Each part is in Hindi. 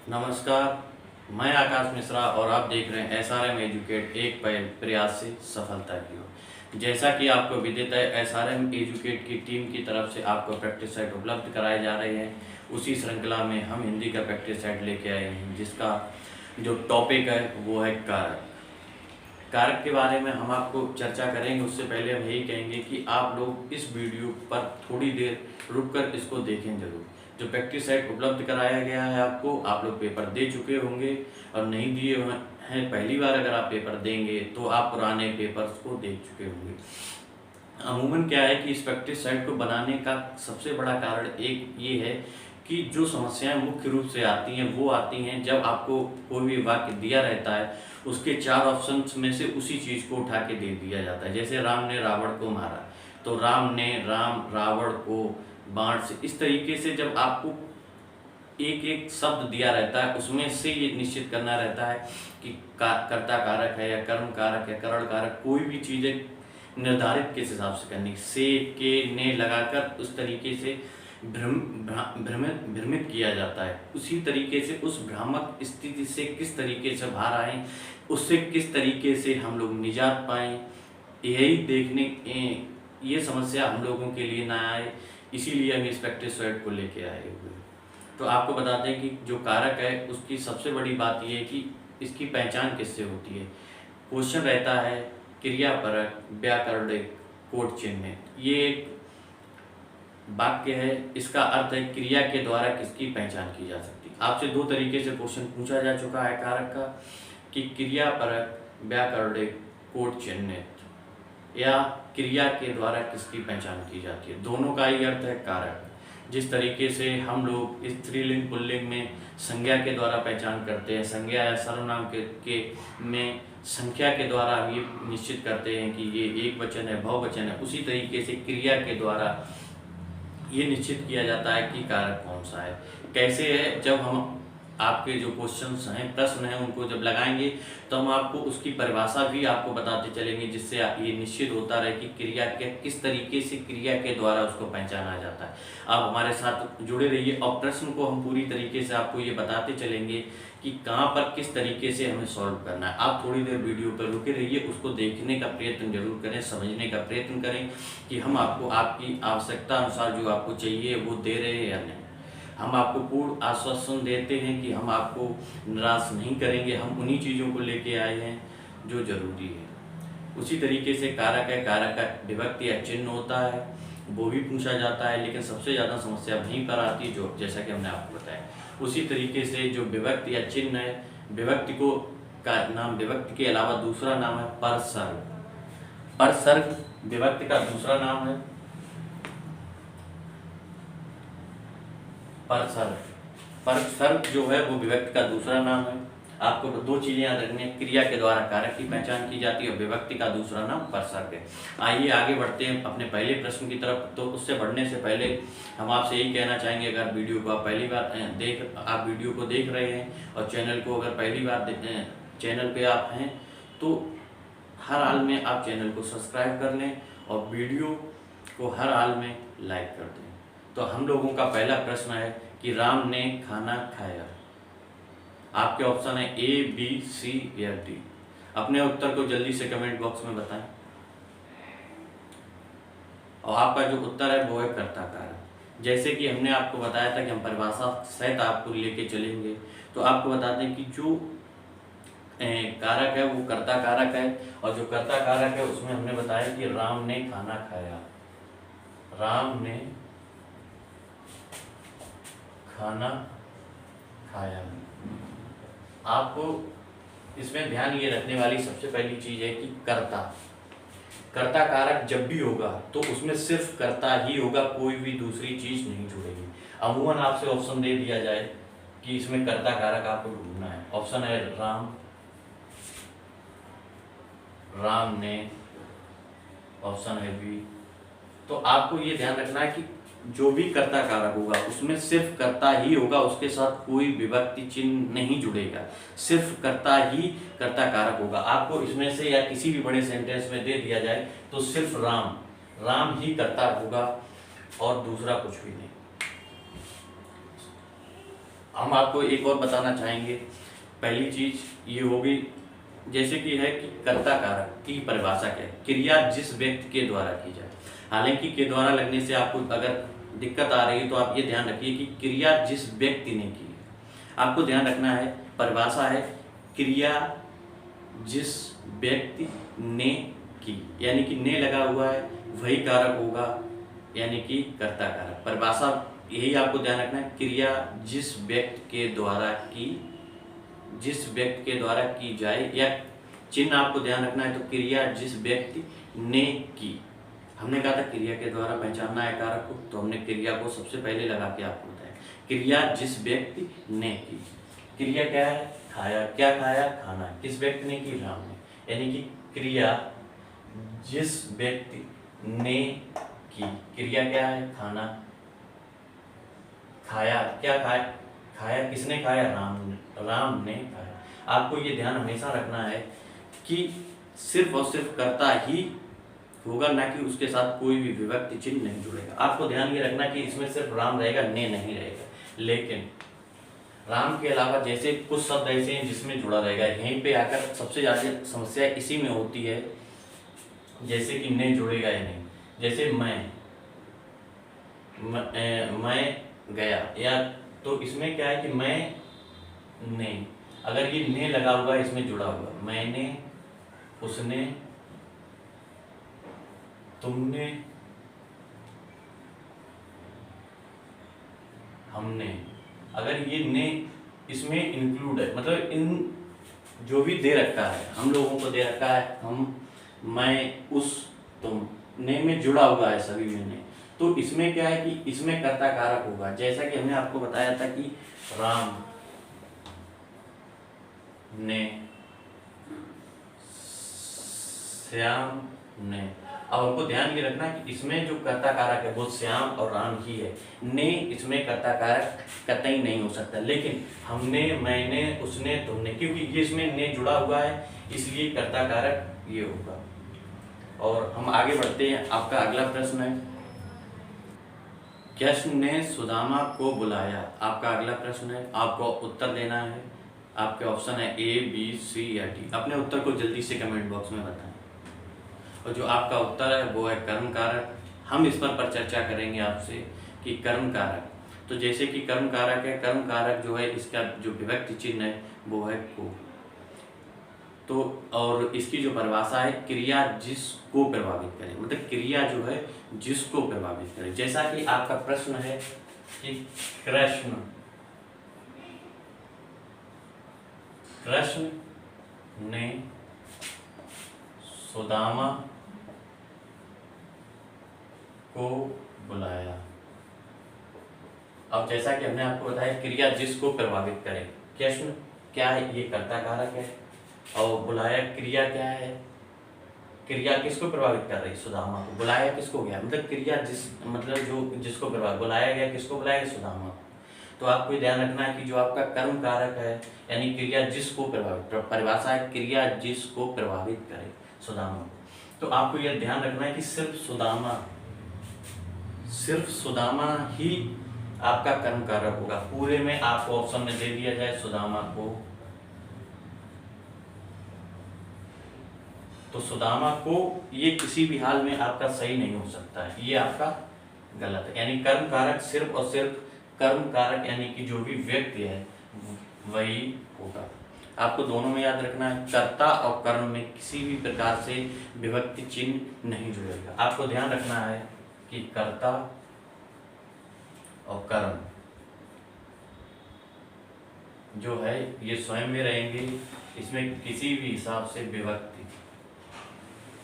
नमस्कार, मैं आकाश मिश्रा और आप देख रहे हैं SRM एजुकेट एक पहल प्रयास से सफलता की ओर। जैसा कि आपको विदित है, SRM एजुकेट की टीम की तरफ से आपको प्रैक्टिस सेट उपलब्ध कराए जा रहे हैं। उसी श्रृंखला में हम हिंदी का प्रैक्टिस सेट लेके आए हैं, जिसका जो टॉपिक है वो है कारक। कारक के बारे में हम आपको चर्चा करेंगे। उससे पहले हम यही कहेंगे कि आप लोग इस वीडियो पर थोड़ी देर रुककर इसको देखें जरूर। जो प्रैक्टिस सेट उपलब्ध कराया गया है आपको, आप लोग पेपर दे चुके होंगे और नहीं दिए हुए हैं पहली बार अगर आप पेपर देंगे तो आप पुराने पेपर्स को देख चुके होंगे। अमूमन क्या है कि इस प्रैक्टिस सेट को बनाने का सबसे बड़ा कारण एक ये है कि जो समस्याएं मुख्य रूप से आती हैं वो आती हैं जब आपको कोई भी वाक्य दिया रहता है, उसके 4 ऑप्शंस में से उसी चीज़ को उठा के दे दिया जाता है। जैसे राम ने रावण को मारा, तो राम ने रावण को बाण से, इस तरीके से जब आपको एक एक शब्द दिया रहता है उसमें से ये निश्चित करना रहता है कि कर्ता कारक है या कर्म कारक या करण कारक, कोई भी चीज़ें निर्धारित किस हिसाब से करनी, से के ने लगाकर उस तरीके से भ्रमित किया जाता है। उसी तरीके से उस भ्रामक स्थिति से किस तरीके से बाहर आएँ, उससे किस तरीके से हम लोग निजात पाएँ, यही देखने ये समस्या हम लोगों के लिए ना आए, इसीलिए हम इस प्रैक्टिस सेट को लेके आए हुए। तो आपको बताते हैं कि जो कारक है उसकी सबसे बड़ी बात यह है कि इसकी पहचान किससे होती है। क्वेश्चन रहता है क्रियापरक, व्याकरणिक, कोट चिन्ह। ये एक वाक्य है, इसका अर्थ है क्रिया के द्वारा किसकी पहचान की जा सकती है। आपसे 2 तरीके से क्वेश्चन पूछा जा चुका है कारक का कि क्रियापरक, व्याकरणिक, कोट चिन्ह या क्रिया के द्वारा किसकी पहचान की जाती है। दोनों का ही अर्थ है कारक। जिस तरीके से हम लोग स्त्रीलिंग पुल्लिंग में संज्ञा के द्वारा पहचान करते हैं, संज्ञा या सर्वनाम के में संख्या के द्वारा ये निश्चित करते हैं कि ये एक वचन है, बहुवचन है, उसी तरीके से क्रिया के द्वारा ये निश्चित किया जाता है कि कारक कौन सा है। कैसे है, जब हम आपके जो क्वेश्चंस हैं, प्रश्न हैं, उनको जब लगाएंगे तो हम आपको उसकी परिभाषा भी आपको बताते चलेंगे, जिससे ये निश्चित होता रहे कि क्रिया के किस तरीके से क्रिया के द्वारा उसको पहचाना जाता है। आप हमारे साथ जुड़े रहिए और प्रश्न को हम पूरी तरीके से आपको ये बताते चलेंगे कि कहाँ पर किस तरीके से हमें सॉल्व करना है। आप थोड़ी देर वीडियो पर रुके रहिए, उसको देखने का प्रयत्न जरूर करें, समझने का प्रयत्न करें कि हम आपको आपकी आवश्यकता अनुसार जो आपको चाहिए वो दे रहे हैं या नहीं। हम आपको पूर्ण आश्वासन देते हैं कि हम आपको निराश नहीं करेंगे। हम उन्हीं चीज़ों को लेके आए हैं जो जरूरी है। उसी तरीके से कारक है, कारक का विभक्ति या चिन्ह होता है, वो भी पूछा जाता है, लेकिन सबसे ज़्यादा समस्या वहीं पर आती है जो जैसा कि हमने आपको बताया। उसी तरीके से जो विभक्ति या चिन्ह है, विभक्ति को का नाम, विभक्ति के अलावा दूसरा नाम है परसर्ग। परसर्ग विभक्ति का दूसरा नाम है। परसर्ग जो है वो विभक्ति का दूसरा नाम है। आपको 2 चीजें याद रखनी है, क्रिया के द्वारा कारक की पहचान की जाती है और विभक्ति का दूसरा नाम परसर्ग है। आइए आगे बढ़ते हैं अपने पहले प्रश्न की तरफ। तो उससे बढ़ने से पहले हम आपसे यही कहना चाहेंगे, अगर वीडियो को आप पहली बार आप वीडियो को देख रहे हैं और चैनल को अगर पहली बार चैनल पे आप हैं तो हर हाल में आप चैनल को सब्सक्राइब कर लें और वीडियो को हर हाल में लाइक कर दें। तो हम लोगों का पहला प्रश्न है कि राम ने खाना खाया। आपके ऑप्शन है A, B, C या D। अपने उत्तर को जल्दी से कमेंट बॉक्स में बताएं। और आपका जो उत्तर है वो है कर्ता कारक। जैसे कि हमने आपको बताया था कि हम परिभाषा सहित आपको लेके चलेंगे, तो आपको बताते हैं कि जो कारक है वो कर्ता कारक है, और जो कर्ता कारक है उसमें हमने बताया कि राम ने खाना खाया। राम ने खाना खाया। आपको इसमें ध्यान ये रखने वाली सबसे पहली चीज है कि कर्ता कारक जब भी होगा तो उसमें सिर्फ कर्ता ही होगा, कोई भी दूसरी चीज नहीं जुड़ेगी। अमूमन आपसे ऑप्शन दे दिया जाए कि इसमें कर्ता कारक आपको ढूंढना है। ऑप्शन है राम ने, ऑप्शन है बी। तो आपको ये ध्यान रखना है कि जो भी कर्ता कारक होगा उसमें सिर्फ कर्ता ही होगा, उसके साथ कोई विभक्ति चिन्ह नहीं जुड़ेगा, सिर्फ कर्ता ही कर्ता कारक होगा। आपको इसमें से या किसी भी बड़े सेंटेंस में दे दिया जाए तो सिर्फ राम ही कर्ता होगा और दूसरा कुछ भी नहीं। हम आपको एक और बताना चाहेंगे। पहली चीज ये होगी, जैसे कि है कि कर्ता कारक की परिभाषा क्या है, क्रिया जिस व्यक्ति के द्वारा की जाए। हालांकि के द्वारा लगने से आपको अगर दिक्कत आ रही है तो आप ये ध्यान रखिए कि क्रिया जिस व्यक्ति ने की है। आपको ध्यान रखना है, परिभाषा है क्रिया जिस व्यक्ति ने की, यानी कि ने लगा हुआ है वही कारक होगा, यानी कि कर्ता कारक। परिभाषा यही आपको ध्यान रखना है, क्रिया जिस व्यक्ति के द्वारा की, जिस व्यक्ति के द्वारा की जाए, या चिन्ह आपको ध्यान रखना है तो क्रिया जिस व्यक्ति ने की। हमने कहा था क्रिया के द्वारा पहचानना है कारक को, तो हमने क्रिया को सबसे पहले लगा के आपको बताया, क्रिया जिस व्यक्ति ने की। क्रिया क्या है, खाया। क्या खाया, खाना। किस व्यक्ति ने की, राम ने। यानी कि क्रिया जिस व्यक्ति ने की, क्रिया क्या है, खाना। खाया, क्या खाया, खाया किसने खाया, राम ने खाया। आपको ये ध्यान हमेशा रखना है कि सिर्फ और सिर्फ कर्ता ही होगा, ना कि उसके साथ कोई भी विभक्ति चिन्ह नहीं जुड़ेगा। आपको ध्यान ये रखना कि इसमें सिर्फ राम रहेगा, ने नहीं रहेगा। लेकिन राम के अलावा जैसे कुछ शब्द ऐसे हैं जिसमें जुड़ा रहेगा, यहीं पे आकर सबसे ज़्यादा समस्या इसी में होती है, जैसे कि ने जुड़ेगा या नहीं। जैसे मैं गया, या तो इसमें क्या है कि मैं ने, अगर ये ने लगा हुआ है इसमें जुड़ा हुआ, मैंने, उसने, तुमने, हमने, अगर ये ने इसमें इंक्लूड है, मतलब इन जो भी दे रखा है, हम लोगों को दे रखा है, हम, मैं, उस, तुम, ने में जुड़ा हुआ है सभी में ने, तो इसमें क्या है कि इसमें कर्ता कारक होगा। जैसा कि हमने आपको बताया था कि राम ने, श्याम ने। अब आपको ध्यान ये रखना कि इसमें जो कर्ता कारक है वो श्याम और राम ही है, ने इसमें कर्ता कारक कतई नहीं हो सकता। लेकिन हमने, मैंने, उसने, तुमने, क्योंकि ये इसमें ने जुड़ा हुआ है इसलिए कर्ता कारक ये होगा। और हम आगे बढ़ते हैं। आपका अगला प्रश्न है, कृष्ण ने सुदामा को बुलाया। आपका अगला प्रश्न है, आपको उत्तर देना है। आपके ऑप्शन है ए, बी, सी या डी। अपने उत्तर को जल्दी से कमेंट बॉक्स में बताएं। और जो आपका उत्तर है वो है कर्म कारक। हम इस पर चर्चा करेंगे आपसे कि कर्म कारक, तो जैसे कि कर्म कारक है, कर्म कारक जो है इसका जो विभक्ति चिन्ह है वो है को। तो और इसकी जो परिभाषा है, क्रिया जिसको प्रभावित करे, मतलब क्रिया जो है जिसको प्रभावित करे। जैसा कि आपका प्रश्न है कि कृष्ण ने सुदामा को बुलाया। अब जैसा कि हमने आपको बताया, क्रिया जिसको प्रभावित करे, कृष्ण क्या है, ये कर्ता कारक है, और बुलाया क्रिया क्या है, क्रिया किसको प्रभावित कर रही, सुदामा को। बुलाया किसको गया, मतलब क्रिया जिस, मतलब जो जिसको प्रभावित, बुलाया गया किसको, बुलाया सुदामा को। तो आपको ध्यान रखना है कि जो आपका कर्म कारक है, यानी क्रिया जिसको प्रभावित, परिभाषा है क्रिया जिसको प्रभावित करे, सुदामा को। तो आपको यह ध्यान रखना है कि सिर्फ सुदामा ही आपका कर्म कारक होगा। पूरे में आपको ऑप्शन में दे दिया जाए सुदामा को, तो सुदामा को ये किसी भी हाल में आपका सही नहीं हो सकता है, ये आपका गलत है। यानी कर्म कारक सिर्फ और सिर्फ कर्म कारक, यानी कि जो भी व्यक्ति है वही होगा। आपको दोनों में याद रखना है, कर्ता और कर्म में किसी भी प्रकार से विभक्ति चिन्ह नहीं जुड़ेगा। आपको ध्यान रखना है कि कर्ता और कर्म जो है ये स्वयं में रहेंगे, इसमें किसी भी हिसाब से विभक्ति,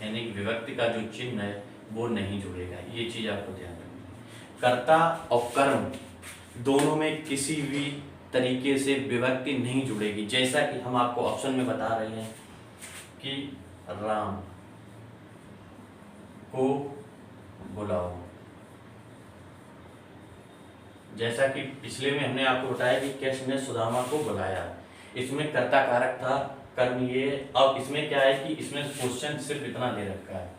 यानी कि विभक्ति का जो चिन्ह है वो नहीं जुड़ेगा। ये चीज आपको ध्यान रखनी है। कर्ता और कर्म दोनों में किसी भी तरीके से विभक्ति नहीं जुड़ेगी। जैसा कि हम आपको ऑप्शन में बता रहे हैं कि राम को बुलाओ, जैसा कि पिछले में हमने आपको बताया कि कृष्ण ने सुदामा को बुलाया, इसमें कर्ता कारक था कर्म ये। अब इसमें क्या है कि इसमें क्वेश्चन सिर्फ इतना दे रखा है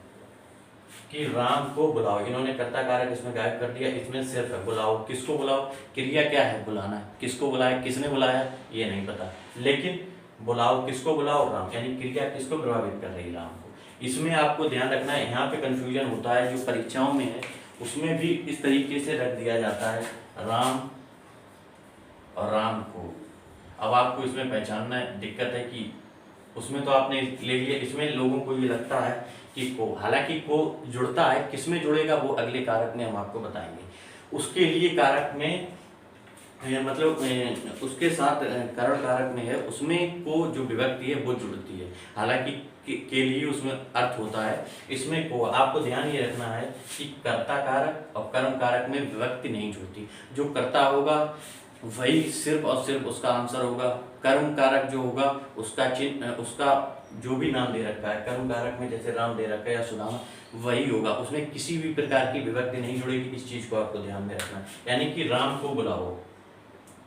कि राम को बुलाओ। इन्होंने कर्ता कारक इसमें गायब कर दिया, इसमें सिर्फ है बुलाओ। किसको बुलाओ? क्रिया क्या है? बुलाना है। किसको बुलाया? किसने बुलाया? ये नहीं पता, लेकिन बुलाओ किसको? बुलाओ राम, यानी क्रिया किसको प्रभावित कर रही है? राम को। इसमें आपको ध्यान रखना है, यहाँ पे कंफ्यूजन होता है जो परीक्षाओं में है, उसमें भी इस तरीके से रख दिया जाता है राम और राम को। अब आपको इसमें पहचानना है, दिक्कत है कि उसमें तो आपने ले लिया, इसमें लोगों को ये लगता है कि को, हालांकि को जुड़ता है, किसमें जुड़ेगा वो अगले कारक में हम आपको बताएंगे। उसके लिए कारक में मतलब उसके साथ करण कारक में है, उसमें को जो विभक्ति है वो जुड़ती है, हालांकि के लिए उसमें अर्थ होता है। इसमें को आपको ध्यान ये रखना है कि कर्ता कारक और कर्म कारक में विभक्ति नहीं जुड़ती। जो कर्ता होगा वही सिर्फ और सिर्फ उसका आंसर होगा। कर्म कारक जो होगा उसका चिन्ह, उसका जो भी नाम दे रखा है कर्म कारक में, जैसे राम दे रखा है या सुदामा, वही होगा, उसमें किसी भी प्रकार की विभक्ति नहीं जुड़ेगी। इस चीज को आपको ध्यान में रखना है। यानी कि राम को बुलाओ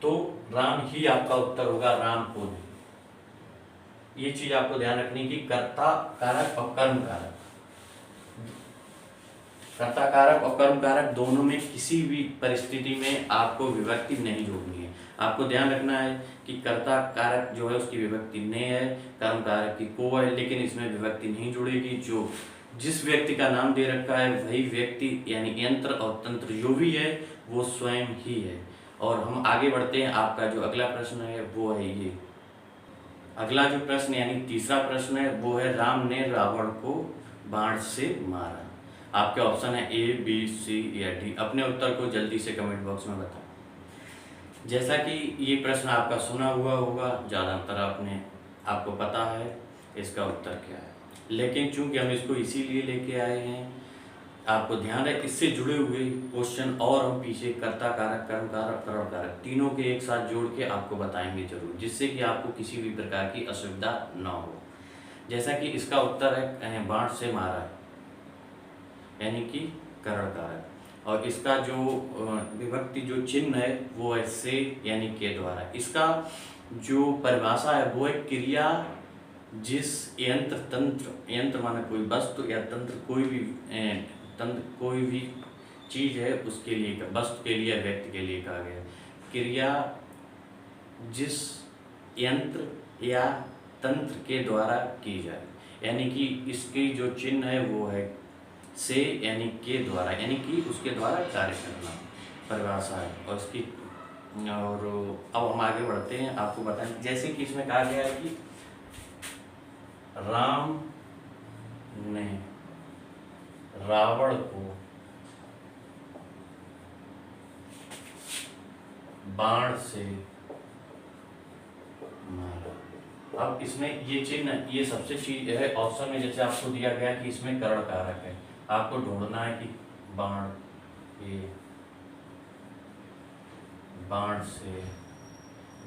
तो राम ही आपका उत्तर होगा, राम को नहीं। ये चीज आपको ध्यान रखनी कि कर्ता कारक और कर्म कारक, कर्ता कारक और कर्म कारक दोनों में किसी भी परिस्थिति में आपको विभक्ति नहीं जोड़नी है। आपको ध्यान रखना है कि कर्ता कारक जो है उसकी विभक्ति नहीं है, कर्म कारक की को है, लेकिन इसमें विभक्ति नहीं जुड़ेगी। जो जिस व्यक्ति का नाम दे रखा है वही व्यक्ति यानी यंत्र और तंत्र जो भी है वो स्वयं ही है। और हम आगे बढ़ते हैं। आपका जो अगला प्रश्न है वो है ये, अगला जो प्रश्न यानी तीसरा प्रश्न है वो है राम ने रावण को बाण से मारा। आपके ऑप्शन है ए, बी, सी या डी। अपने उत्तर को जल्दी से कमेंट बॉक्स में बताएं। जैसा कि ये प्रश्न आपका सुना हुआ होगा, ज़्यादातर आपको पता है इसका उत्तर क्या है, लेकिन चूंकि हम इसको इसीलिए लेके आए हैं, आपको ध्यान है इससे जुड़े हुए क्वेश्चन और हम पीछे कर्ता कारक, कर्म कारक, करण कारक तीनों के एक साथ जोड़ के आपको बताएंगे जरूर, जिससे कि आपको किसी भी प्रकार की असुविधा न हो। जैसा कि इसका उत्तर है बाण से मारा है, यानी कि करण कारक, और इसका जो विभक्ति जो चिन्ह है वो है से यानी के द्वारा। इसका जो परिभाषा है वो है क्रिया जिस यंत्र, तंत्र, यंत्र माना कोई वस्तु या तंत्र कोई भी चीज है उसके लिए, वस्तु के लिए, व्यक्ति के लिए कहा गया। क्रिया जिस यंत्र या तंत्र के द्वारा की जाए, यानी कि इसकी जो चिन्ह है वो है से यानी के द्वारा, यानी कि उसके द्वारा कार्य करना परिभाषा है। और इसकी और अब हम आगे बढ़ते हैं, आपको बताएं। जैसे कि इसमें कहा गया है कि राम ने रावण को बाण से मारा। अब इसमें ये चिन्ह, ये सबसे चीज है ऑप्शन में, जैसे आपको दिया गया कि इसमें करण कारक है, आपको ढूंढना है कि बाण, ये बाण से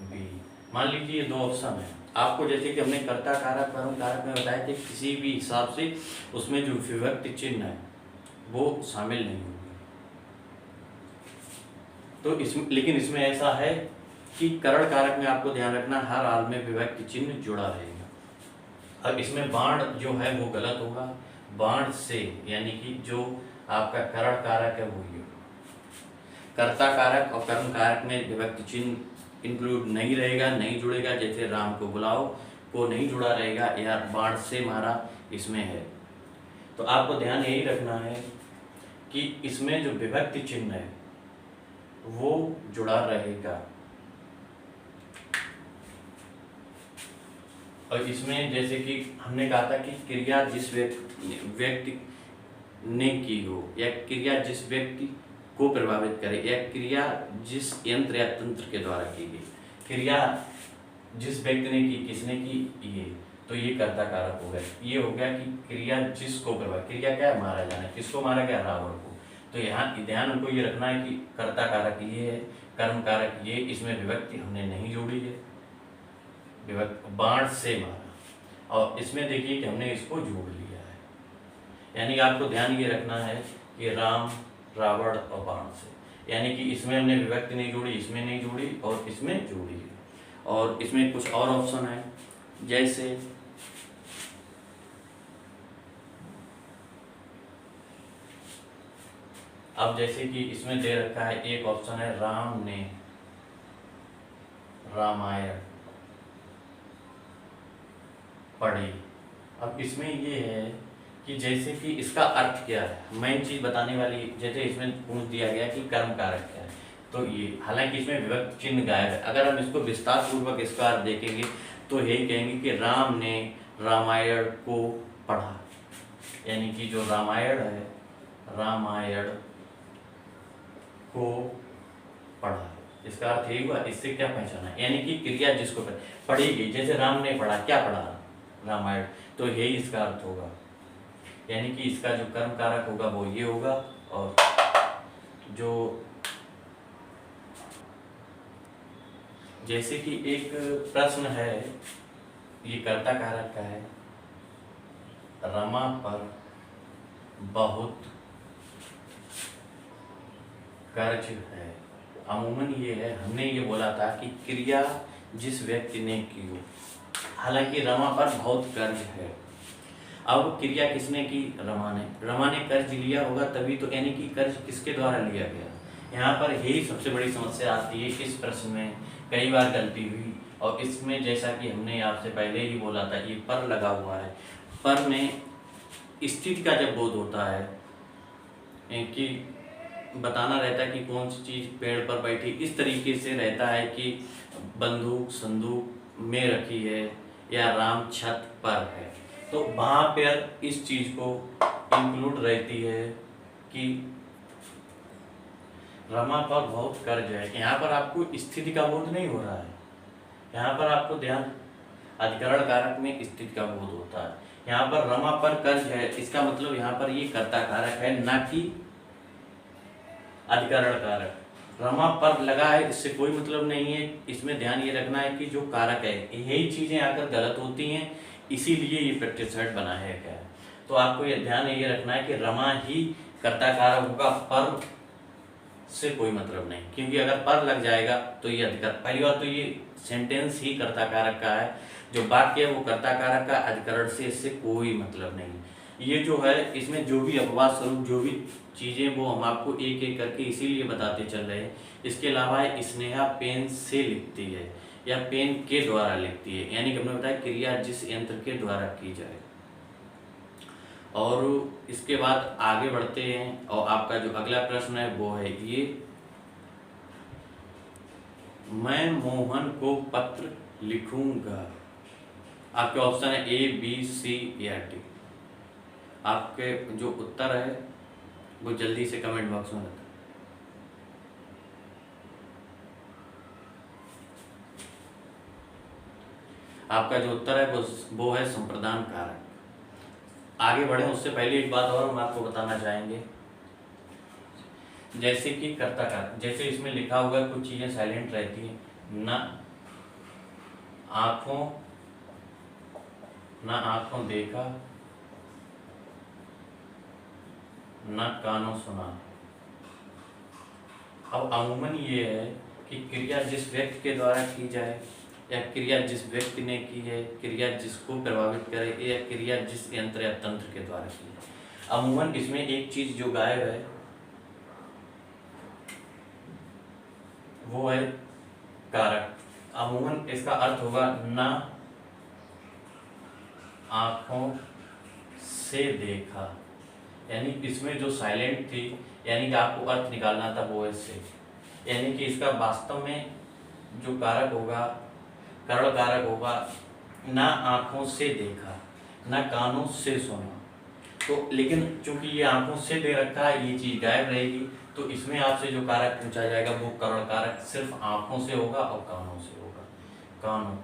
बी। मान लीजिए ये दो ऑप्शन है, आपको जैसे कि हमने कर्ता कारक, कर्म कारक में बताया कि किसी भी हिसाब से उसमें जो विभक्ति चिन्ह है वो शामिल नहीं होगी। तो इसमें, लेकिन इसमें ऐसा है कि करण कारक में आपको ध्यान रखना हर हाल में विभक्ति चिन्ह जुड़ा रहेगा। अब इसमें बाण जो है वो गलत होगा, बाण से यानी कि जो आपका करण कारक है वो ये। कर्ता कारक और कर्म कारक में विभक्ति चिन्ह इंक्लूड नहीं रहेगा, नहीं जुड़ेगा। जैसे राम को बुलाओ को नहीं जुड़ा रहेगा, या बाण से मारा इसमें है। तो आपको ध्यान यही रखना है कि इसमें जो विभक्ति चिन्ह है वो जुड़ा रहेगा। और इसमें जैसे कि हमने कहा था कि क्रिया जिस व्यक्ति ने की हो, या क्रिया जिस व्यक्ति को प्रभावित करे, या क्रिया जिस यंत्र या तंत्र के द्वारा की गई। क्रिया जिस व्यक्ति ने की, किसने की, ये, तो ये कर्ता कारक हो गया। ये हो गया कि क्रिया जिसको प्रभावित, क्रिया क्या है, मारा जाना, किसको मारा गया, रावण को। तो यहाँ ध्यान हमको ये रखना है कि कर्ता कारक ये है, कर्म कारक ये, इसमें विभक्ति हमने नहीं जोड़ी है, विभक्ति बाण से मारा। और इसमें देखिए कि हमने इसको जोड़ लिया है, यानी आपको ध्यान ये रखना है कि राम, रावण और बाण से, यानी कि इसमें हमने विभक्ति नहीं जोड़ी, इसमें नहीं जोड़ी और इसमें जोड़ी है। और इसमें कुछ और ऑप्शन है, जैसे अब जैसे कि इसमें दे रखा है, एक ऑप्शन है राम ने रामायण पढ़ी। अब इसमें ये है कि जैसे कि इसका अर्थ क्या है, मेन चीज बताने वाली, जैसे इसमें पूछ दिया गया कि कर्म कारक क्या है, तो ये हालांकि इसमें विभक्त चिन्ह गायब है। अगर हम इसको विस्तार पूर्वक इसका अर्थ देखेंगे तो यही कहेंगे कि राम ने रामायण को पढ़ा, यानी कि जो रामायण है, रामायण को पढ़ा, इसका अर्थ यही हुआ। इससे क्या पहचाना, यानी कि क्रिया जिसको पढ़ी गई, जैसे राम ने पढ़ा, क्या पढ़ा, रामायण, तो यही इसका अर्थ होगा। यानी कि इसका जो कर्म कारक होगा वो ये होगा, और जो जैसे कि एक प्रश्न है, ये कर्ता कारक का है, रमा पर बहुत कर्ज है। अमूमन ये है, हमने ये बोला था कि क्रिया जिस व्यक्ति ने की हो, हालांकि रमा पर बहुत कर्ज है। अब क्रिया किसने की, रमा ने कर्ज लिया होगा तभी तो, यानी कि कर्ज किसके द्वारा लिया गया। यहाँ पर यही सबसे बड़ी समस्या आती है, इस प्रश्न में कई बार गलती हुई। और इसमें जैसा कि हमने आपसे पहले ही बोला था, ये पर लगा हुआ है, पर में स्थिति का जब बोध होता है कि बताना रहता है कि कौन सी चीज़ पेड़ पर बैठी, इस तरीके से रहता है कि बंदूक संदूक में रखी है या राम छत पर है, तो वहाँ पर इस चीज़ को इंक्लूड रहती है कि रमा पर बहुत कर्ज है। यहाँ पर आपको स्थिति का बोध नहीं हो रहा है, यहाँ पर आपको ध्यान अधिकरण कारक में स्थिति का बोध होता है। यहाँ पर रमा पर कर्ज है, इसका मतलब यहाँ पर ये कर्ता कारक है, ना कि अधिकरण कारक। रमा पर लगा है, इससे कोई मतलब नहीं है। इसमें ध्यान ये रखना है कि जो कारक है, यही चीजें आकर गलत होती हैं, इसीलिए ये प्रैक्टिस सेट बनाया गया है। तो आपको ये ध्यान ये रखना है कि रमा ही कर्ता कारक होगा, पर से कोई मतलब नहीं, क्योंकि अगर पर लग जाएगा तो ये अधिकार, पहली बात तो ये सेंटेंस ही कर्ता कारक का है, जो वाक्य है वो कर्ता कारक का, अधिकरण से इससे कोई मतलब नहीं। ये जो है, इसमें जो भी अपवाद स्वरूप जो भी चीज़ें वो हम आपको एक एक करके इसीलिए बताते चल रहे हैं। इसके अलावा स्नेहा पेन से लिखती है या पेन के द्वारा लिखती है, यानी कि हमने बताया क्रिया जिस यंत्र के द्वारा की जाए। और इसके बाद आगे बढ़ते हैं, और आपका जो अगला प्रश्न है वो है ये, मैं मोहन को पत्र लिखूंगा। आपके ऑप्शन है ए बी सी या डी। आपके जो उत्तर है वो जल्दी से कमेंट बॉक्स में बताएं। आपका जो उत्तर है वो है संप्रदान कारक। आगे बढ़े उससे पहले एक बात और हम आपको बताना चाहेंगे, जैसे कि कर्ता कारक, जैसे इसमें लिखा हुआ कुछ चीजें साइलेंट रहती हैं, न आंखों देखा, न कानों सुना। अब अमूमन ये है कि क्रिया जिस व्यक्ति के द्वारा की जाए, या क्रिया जिस व्यक्ति ने की है, क्रिया जिसको प्रभावित करे, या क्रिया जिस यंत्र या तंत्र के द्वारा की है। अमूमन इसमें एक चीज जो गायब है वो है कारक। अमूमन इसका अर्थ होगा ना आंखों से देखा, यानी इसमें जो साइलेंट थी, यानी कि आपको अर्थ निकालना था वो ऐसे, यानी कि इसका वास्तव में जो कारक होगा, करण कारक होगा, ना आंखों से देखा, ना कानों से सुना। तो लेकिन चूंकि ये आंखों से दे रखा है, ये चीज गायब रहेगी, तो इसमें आपसे जो कारक पूछा जाएगा वो करण कारक सिर्फ आंखों से होगा और कानों से होगा। कानों,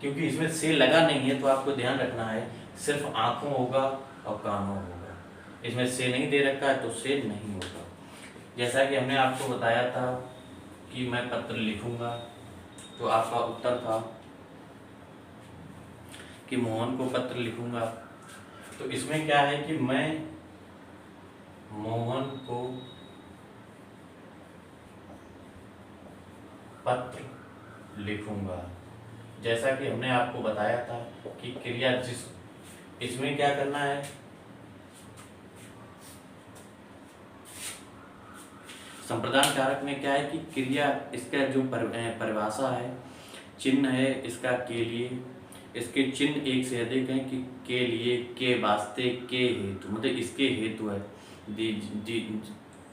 क्योंकि इसमें से लगा नहीं है, तो आपको ध्यान रखना है सिर्फ आंखों होगा और कानों होगा। इसमें से नहीं दे रखा है तो से नहीं होगा। जैसा कि हमने आपको बताया था कि मैं पत्र लिखूंगा, तो आपका उत्तर था कि मोहन को पत्र लिखूंगा। तो इसमें क्या है कि मैं मोहन को पत्र लिखूंगा। जैसा कि हमने आपको बताया था कि क्रिया जिस, इसमें क्या करना है, संप्रदान कारक में क्या है कि क्रिया, इसका जो परिभाषा है, चिन्ह है इसका के लिए, इसके चिन्ह एक से अधिक हैं कि के लिए, के वास्ते, के हेतु, मतलब इसके हेतु है। दी, दी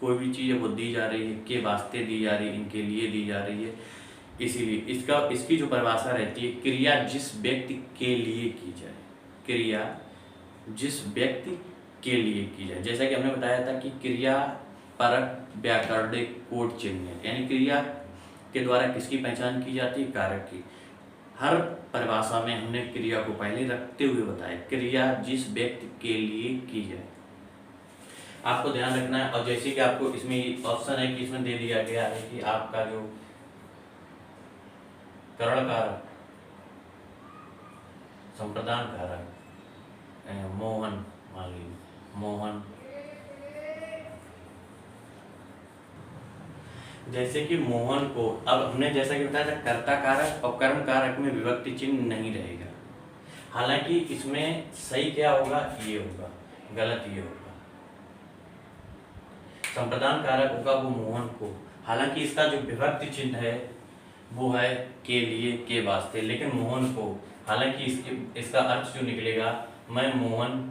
कोई भी चीज़ है वो दी जा रही है, के वास्ते दी जा रही है, इनके लिए दी जा रही है। इसीलिए इसकी जो परिभाषा रहती है, क्रिया जिस व्यक्ति के लिए की जाए, क्रिया जिस व्यक्ति के लिए की जाए। जैसा कि हमने बताया था कि क्रिया परक व्याकरणिक कोड चिन्ह है, यानी क्रिया के द्वारा किसकी पहचान की जाती है, कारक की। हर परिभाषा में हमने क्रिया को पहले रखते हुए बताया, क्रिया जिस व्यक्ति के लिए की जाए, आपको ध्यान रखना है। और जैसे कि आपको इसमें ऑप्शन है कि इसमें दे दिया गया है कि आपका जो करण कारक, संप्रदान कारक, मोहन, मान लीजिए मोहन, जैसे कि मोहन को, अब हमने जैसा कि बताया था कर्ता कारक और कर्म कारक में विभक्ति चिन्ह नहीं रहेगा। हालांकि इसमें सही क्या होगा, ये होगा, गलत ये होगा। संप्रदान कारक होगा वो मोहन को, हालांकि इसका जो विभक्ति चिन्ह है वो है के लिए, के वास्ते, लेकिन मोहन को, हालांकि इसका अर्थ जो निकलेगा मैं मोहन,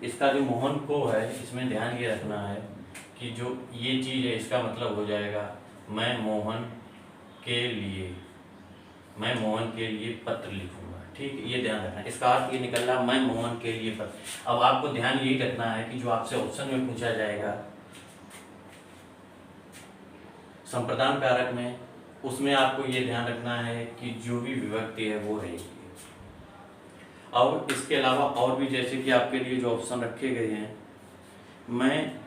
इसका जो मोहन को है इसमें ध्यान ये रखना है कि जो ये चीज़ है इसका मतलब हो जाएगा मैं मोहन के लिए, मैं मोहन के लिए पत्र लिखूंगा। ठीक है, ये ध्यान रखना, इसका अर्थ ये निकल रहा मैं मोहन के लिए पत्र। अब आपको ध्यान यही रखना है कि जो आपसे ऑप्शन में पूछा जाएगा संप्रदान कारक में, उसमें आपको ये ध्यान रखना है कि जो भी विभक्ति है वो रहेगी। और इसके अलावा और भी, जैसे कि आपके लिए जो ऑप्शन रखे गए हैं, मैं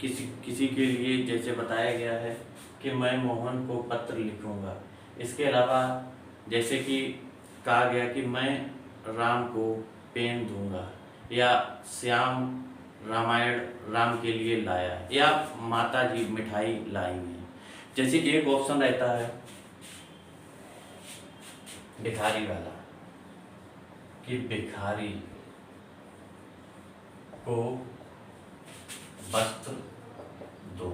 किसी के लिए जैसे बताया गया है कि मैं मोहन को पत्र लिखूंगा। इसके अलावा जैसे कि कहा गया कि मैं राम को पेन दूंगा, या श्याम रामायण राम के लिए लाया, या माता जी मिठाई लाई हैं। जैसे एक ऑप्शन रहता है भिखारी वाला कि भिखारी को वस्त्र दो।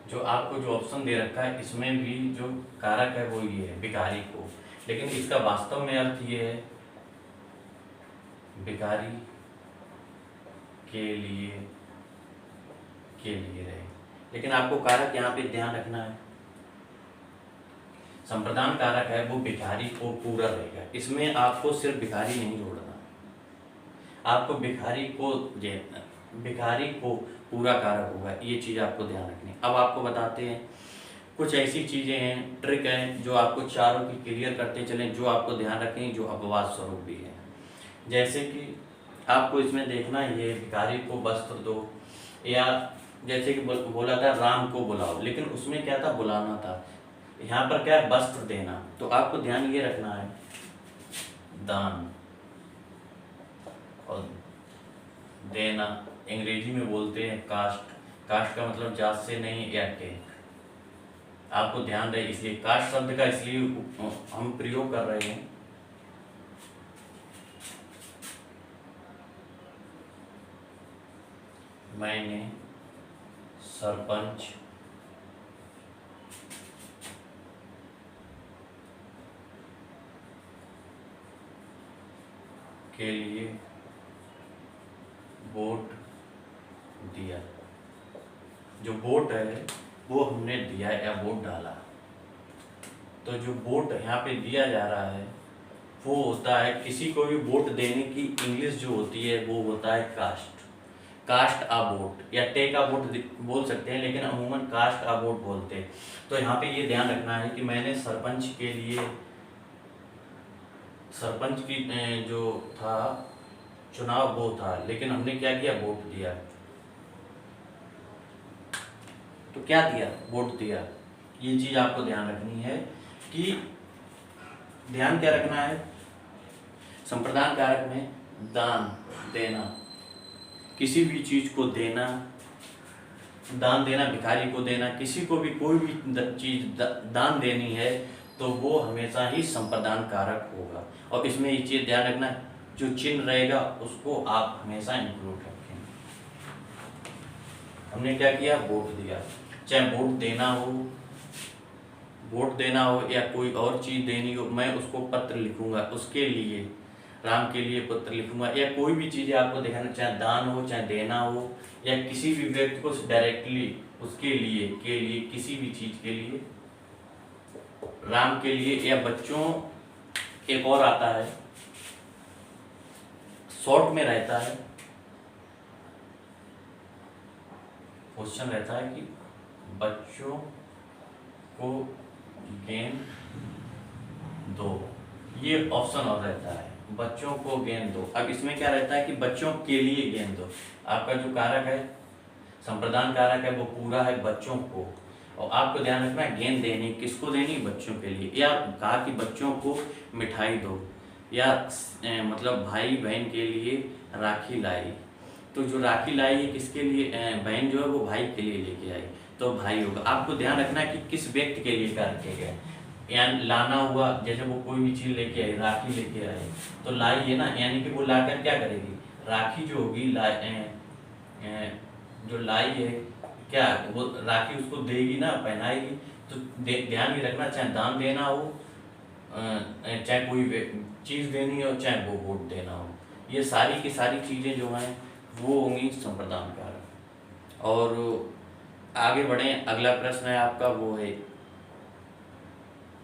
जो आपको जो ऑप्शन दे रखा है इसमें भी जो कारक है वो ये है भिखारी को, लेकिन इसका वास्तव में अर्थ ये है भिखारी के लिए रहे, लेकिन आपको कारक यहाँ पे ध्यान रखना है, संप्रदान कारक है वो भिखारी को पूरा रहेगा। इसमें आपको सिर्फ भिखारी नहीं जोड़ना, आपको भिखारी को पूरा कारक होगा, ये चीज़ आपको ध्यान रखनी है। अब आपको बताते हैं कुछ ऐसी चीज़ें हैं, ट्रिक हैं, जो आपको चारों की क्लियर करते चलें, जो आपको ध्यान रखें, जो अपवाद स्वरूप भी है। जैसे कि आपको इसमें देखना ये भिखारी को वस्त्र दो, या जैसे कि बोला था राम को बुलाओ, लेकिन उसमें क्या था, बुलाना था। यहाँ पर क्या है, वस्त्र देना। तो आपको ध्यान ये रखना है दान और देना, अंग्रेजी में बोलते हैं कास्ट, कास्ट का मतलब जात से नहीं या टेक, आपको ध्यान रहे, इसलिए कास्ट शब्द का इसलिए हम प्रयोग कर रहे हैं। मैंने सरपंच के लिए वोट दिया। जो वोट है वो हमने दिया या वोट डाला, तो जो वोट यहाँ पे दिया जा रहा है वो होता है, किसी को भी वोट देने की इंग्लिश जो होती है वो होता है कास्ट, कास्ट आ वोट या टेक आ वोट बोल सकते हैं, लेकिन अमूमन कास्ट आ वोट बोलते हैं। तो यहाँ पे ये ध्यान रखना है कि मैंने सरपंच के लिए, सरपंच की जो था चुनाव वो था, लेकिन हमने क्या किया, वोट दिया। तो क्या दिया, वोट दिया। ये चीज आपको ध्यान रखनी है कि ध्यान क्या रखना है, संप्रदान कारक में दान देना, किसी भी चीज को देना, दान देना, भिखारी को देना, किसी को भी कोई भी चीज दान देनी है तो वो हमेशा ही संप्रदान कारक होगा। और इसमें ये चीज ध्यान रखना, जो चिन्ह रहेगा उसको आप हमेशा इंक्लूड रखें। हमने क्या किया, वोट दिया। चाहे वोट देना हो या कोई और चीज़ देनी हो, मैं उसको पत्र लिखूंगा, उसके लिए, राम के लिए पत्र लिखूंगा। या कोई भी चीज़ें आपको दिखाना, चाहे दान हो, चाहे देना हो, या किसी भी व्यक्ति को डायरेक्टली उसके लिए किसी भी चीज़ के लिए, राम के लिए या बच्चों। एक और आता है, शॉर्ट में रहता है, क्वेश्चन रहता है कि बच्चों को गेंद दो, ये ऑप्शन और रहता है, बच्चों को गेंद दो। अब इसमें क्या रहता है कि बच्चों के लिए गेंद दो। आपका जो कारक है, संप्रदान कारक है, वो पूरा है बच्चों को, और आपको ध्यान रखना है गेंद देनी किसको देनी, बच्चों के लिए। या कहा कि बच्चों को मिठाई दो, या मतलब भाई बहन के लिए राखी लाई, तो जो राखी लाई है किसके लिए, बहन जो है वो भाई के लिए लेके आई, तो भाई होगा। आपको ध्यान रखना है कि किस व्यक्ति के लिए कार्य किया गया है। यानी लाना हुआ, जैसे वो कोई भी चीज़ लेके आई, राखी लेके आए, तो लाई है ना, यानी कि वो लाकर क्या करेगी, राखी जो होगी जो लाई है, क्या वो राखी उसको देगी ना, पहनाएगी। तो ध्यान भी रखना, चाहे दान देना हो, चाहे कोई चीज़ देनी हो, चाहे वो वोट देना हो, ये सारी की सारी चीज़ें जो हैं वो होंगी संप्रदान कारक। और आगे बढ़ें, अगला प्रश्न है आपका, वो है,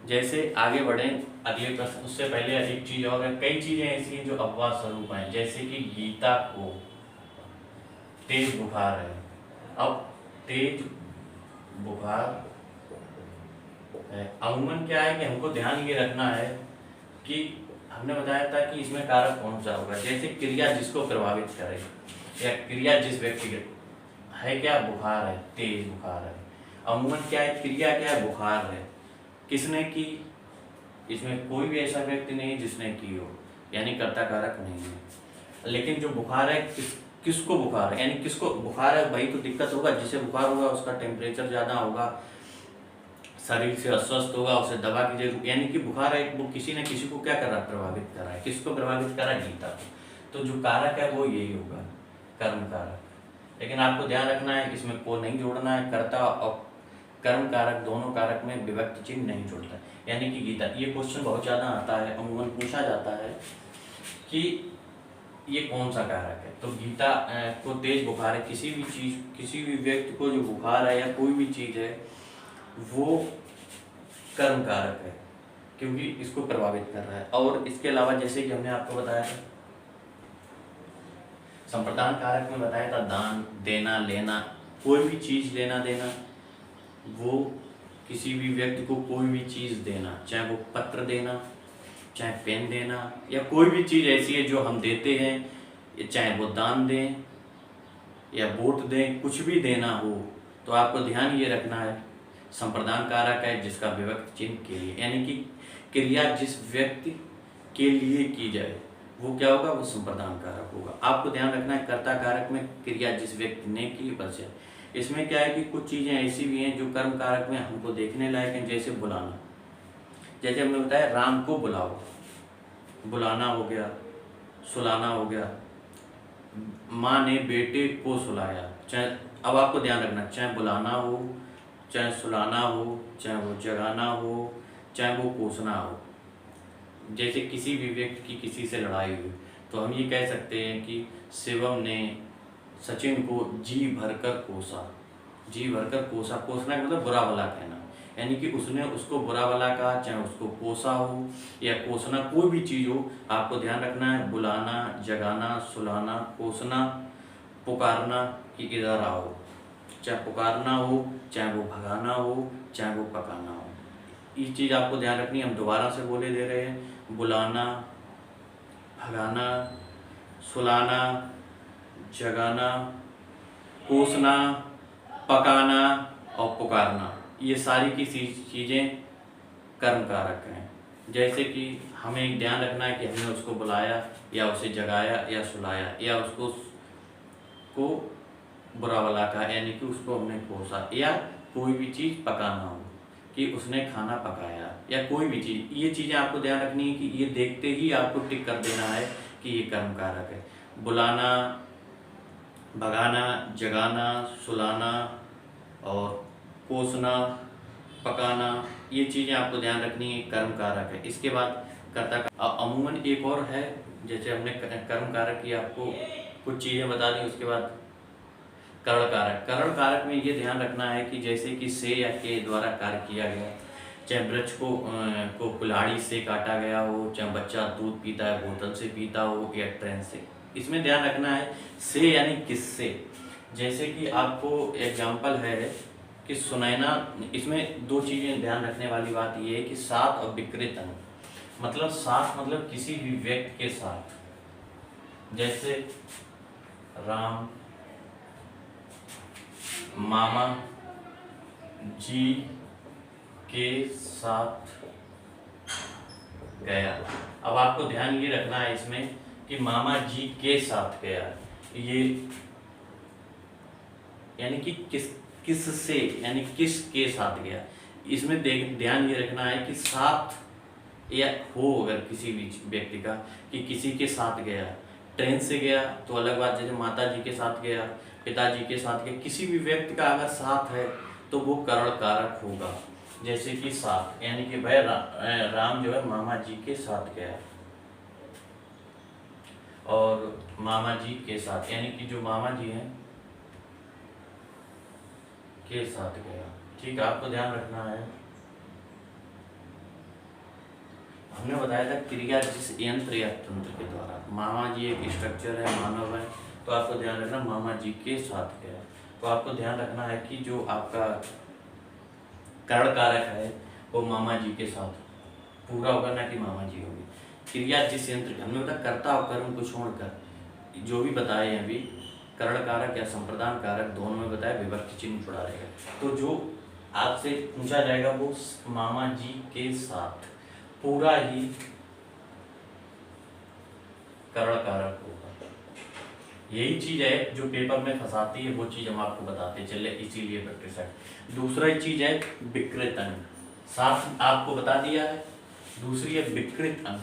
जैसे आगे बढ़ें अगले प्रश्न, उससे पहले एक चीज़ और है, कई चीज़ें ऐसी हैं जो अपवाद स्वरूप हैं, जैसे कि गीता को तेज बुखार है। अब तेज बुखार है, अमूमन क्या है कि हमको ध्यान ये रखना है कि हमने बताया था कि इसमें कारक कौन सा होगा, जैसे क्रिया जिसको प्रभावित करे, या क्रिया जिस व्यक्ति के है, क्या बुखार है, तेज बुखार है। अमूमन क्या है, क्रिया क्या है, बुखार है, किसने की, इसमें कोई भी ऐसा व्यक्ति नहीं जिसने की हो, यानी कर्ता कारक नहीं है। लेकिन जो बुखार है, किसको बुखार है, यानी किसको बुखार है, भाई तो दिक्कत होगा, जिसे बुखार होगा उसका टेम्परेचर ज़्यादा होगा, शरीर से अस्वस्थ होगा, उसे दवा की जरूरत, यानी कि बुखार है, वो किसी न किसी को क्या कर रहा है, प्रभावित कर रहा है। किसको प्रभावित कर रहा है, गीता को। तो जो कारक है वो यही होगा, कर्म कारक। लेकिन आपको ध्यान रखना है, इसमें को नहीं जोड़ना है, कर्ता और कर्म कारक दोनों कारक में विभक्ति चिन्ह नहीं जुड़ता, यानी कि गीता। ये क्वेश्चन बहुत ज़्यादा आता है, अमूमन पूछा जाता है कि ये कौन सा कारक है, तो गीता को तेज बुखार है, किसी भी चीज़, किसी भी व्यक्ति को जो बुखार है या कोई भी चीज़ है, वो कर्म कारक है, क्योंकि इसको प्रभावित कर रहा है। और इसके अलावा जैसे कि हमने आपको बताया था, संप्रदान कारक में बताया था, दान देना लेना, कोई भी चीज़ लेना देना, वो किसी भी व्यक्ति को कोई भी चीज़ देना, चाहे वो पत्र देना, चाहे पेन देना, या कोई भी चीज़ ऐसी है जो हम देते हैं, चाहे वो दान दें या वोट दें, कुछ भी देना हो, तो आपको ध्यान ये रखना है, संप्रदान कारक है जिसका विभक्ति चिन्ह के लिए, यानी कि क्रिया जिस व्यक्ति के लिए की जाए वो क्या होगा, वो संप्रदान कारक होगा। आपको ध्यान रखना है, कर्ता कारक में क्रिया जिस व्यक्ति ने की, बस है। इसमें क्या है कि कुछ चीज़ें ऐसी भी हैं जो कर्म कारक में हमको देखने लायक हैं, जैसे बुलाना, जैसे हमने बताया राम को बुलाओ, बुलाना हो गया, सुलाना हो गया, माँ ने बेटे को सुलाया, चाहे, अब आपको ध्यान रखना, चाहे बुलाना हो, चाहे सुलाना हो, चाहे वो जगाना हो, चाहे वो कोसना हो। जैसे किसी भी व्यक्ति की किसी से लड़ाई हुई, तो हम ये कह सकते हैं कि शिवम ने सचिन को जी भरकर कोसा, जी भरकर कोसा, कोसना का मतलब बुरा भला कहना, यानी कि उसने उसको बुरा भला कहा, चाहे उसको कोसा हो या कोसना, कोई भी चीज़ हो, आपको ध्यान रखना है, बुलाना, जगाना, सुलाना, कोसना, पुकारना कि इधर आओ, चाहे पुकारना हो, चाहे वो भगाना हो, चाहे वो पकाना हो, ये चीज़ आपको ध्यान रखनी है। हम दोबारा से बोले दे रहे हैं, बुलाना, भगाना, सुलाना, जगाना, कोसना, पकाना और पुकारना, ये सारी की चीज़ें कर्म कारक हैं। जैसे कि हमें ध्यान रखना है कि हमने उसको बुलाया या उसे जगाया या सुलाया या उसको को बुरा भला कहा, यानी कि उसको हमने कोसा, या कोई भी चीज़ पकाना हो कि उसने खाना पकाया, या कोई भी चीज़, ये चीज़ें आपको ध्यान रखनी है कि ये देखते ही आपको टिक कर देना है कि ये कर्म कारक है। बुलाना, भगाना, जगाना, सुलाना और कोसना, पकाना, ये चीज़ें आपको ध्यान रखनी है, कर्म कारक है। इसके बाद कर्ता का अमूमन एक और है, जैसे हमने कर्म कारक की आपको कुछ चीज़ें बता दी, उसके बाद करण कारक। करण कारक में ये ध्यान रखना है कि जैसे कि से या के द्वारा कार्य किया गया, चाहे वृक्ष को कुल्हाड़ी से काटा गया हो, चाहे बच्चा दूध पीता है बोतल से पीता हो या ट्रेन से। इसमें ध्यान रखना है से यानी किससे। जैसे कि आपको एग्जाम्पल है कि सुनैना, इसमें दो चीज़ें ध्यान रखने वाली बात यह है कि साथ और विकृत अंग, मतलब साथ मतलब किसी भी व्यक्ति के साथ, जैसे राम मामा जी के साथ गया। अब आपको ध्यान ये रखना है इसमें कि मामा जी के साथ गया, ये यानी कि किस से यानी किस के साथ गया। इसमें ध्यान ये रखना है कि साथ या हो अगर किसी भी व्यक्ति का कि किसी के साथ गया, ट्रेन से गया तो अलग बात, जैसे माता जी के साथ गया, पिताजी के साथ गया, किसी भी व्यक्ति का अगर साथ है तो वो करण कारक होगा। जैसे कि साथ यानी कि भाई राम जो है मामा जी के साथ गया, और मामा जी के साथ यानी कि जो मामा जी हैं के साथ गया। ठीक है, आपको ध्यान रखना है। हमने बताया था क्रिया जिस यंत्र या तंत्र के द्वारा, मामा जी एक स्ट्रक्चर है, मानव है, तो आपको ध्यान रखना मामा जी के साथ गया। तो आपको ध्यान रखना है कि जो आपका करण कारक है वो मामा जी के साथ पूरा होगा, ना कि मामा जी होगी। क्रिया जिस यंत्र, हमने बताया कर्ता और कर्म को छोड़कर जो भी बताए अभी, करण कारक या संप्रदान कारक दोनों में बताया, विभक्ति चिन्ह जुड़ा रहेगा। तो जो आपसे पूछा जाएगा वो मामा जी के साथ पूरा ही करण कारक होगा। यही चीज है जो पेपर में फंसाती है, वो चीज हम आपको बताते चले, इसीलिए प्रैक्टिस है। दूसरा चीज है विकृत अंग, साथ आपको बता दिया है। दूसरी है विकृत अंग,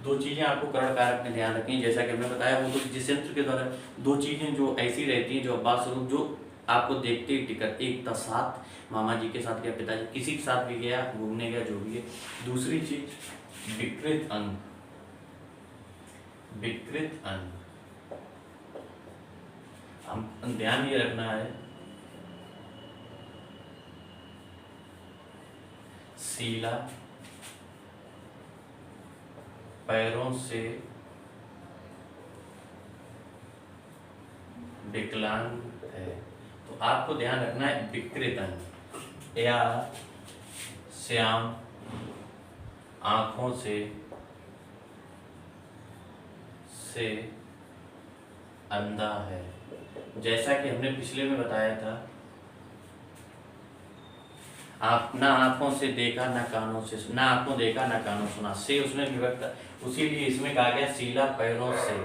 दो चीजें आपको करण कारक में ध्यान रखनी है। जैसा कि हमने बताया वो तो जिस यंत्र के द्वारा दो चीजें जो ऐसी रहती हैं जो अब्बास स्वरूप जो आपको देखते ही टिकट, एक था साथ मामा जी के साथ गया, पिताजी किसी के साथ भी गया, घूमने गया, जो भी है। दूसरी चीज विकृत अंग, विकृत अंग हम ध्यान ये रखना है, शीला पैरों से विकलांग है, तो आपको ध्यान रखना है विकृत अंग। या श्याम आंखों से अंधा है। जैसा कि हमने पिछले में बताया था, आप ना आंखों से देखा ना कानों से, ना आंखों देखा ना कानों सुना, से उसमें विभक्त, उसी लिए इसमें कहा गया शीला पैरों से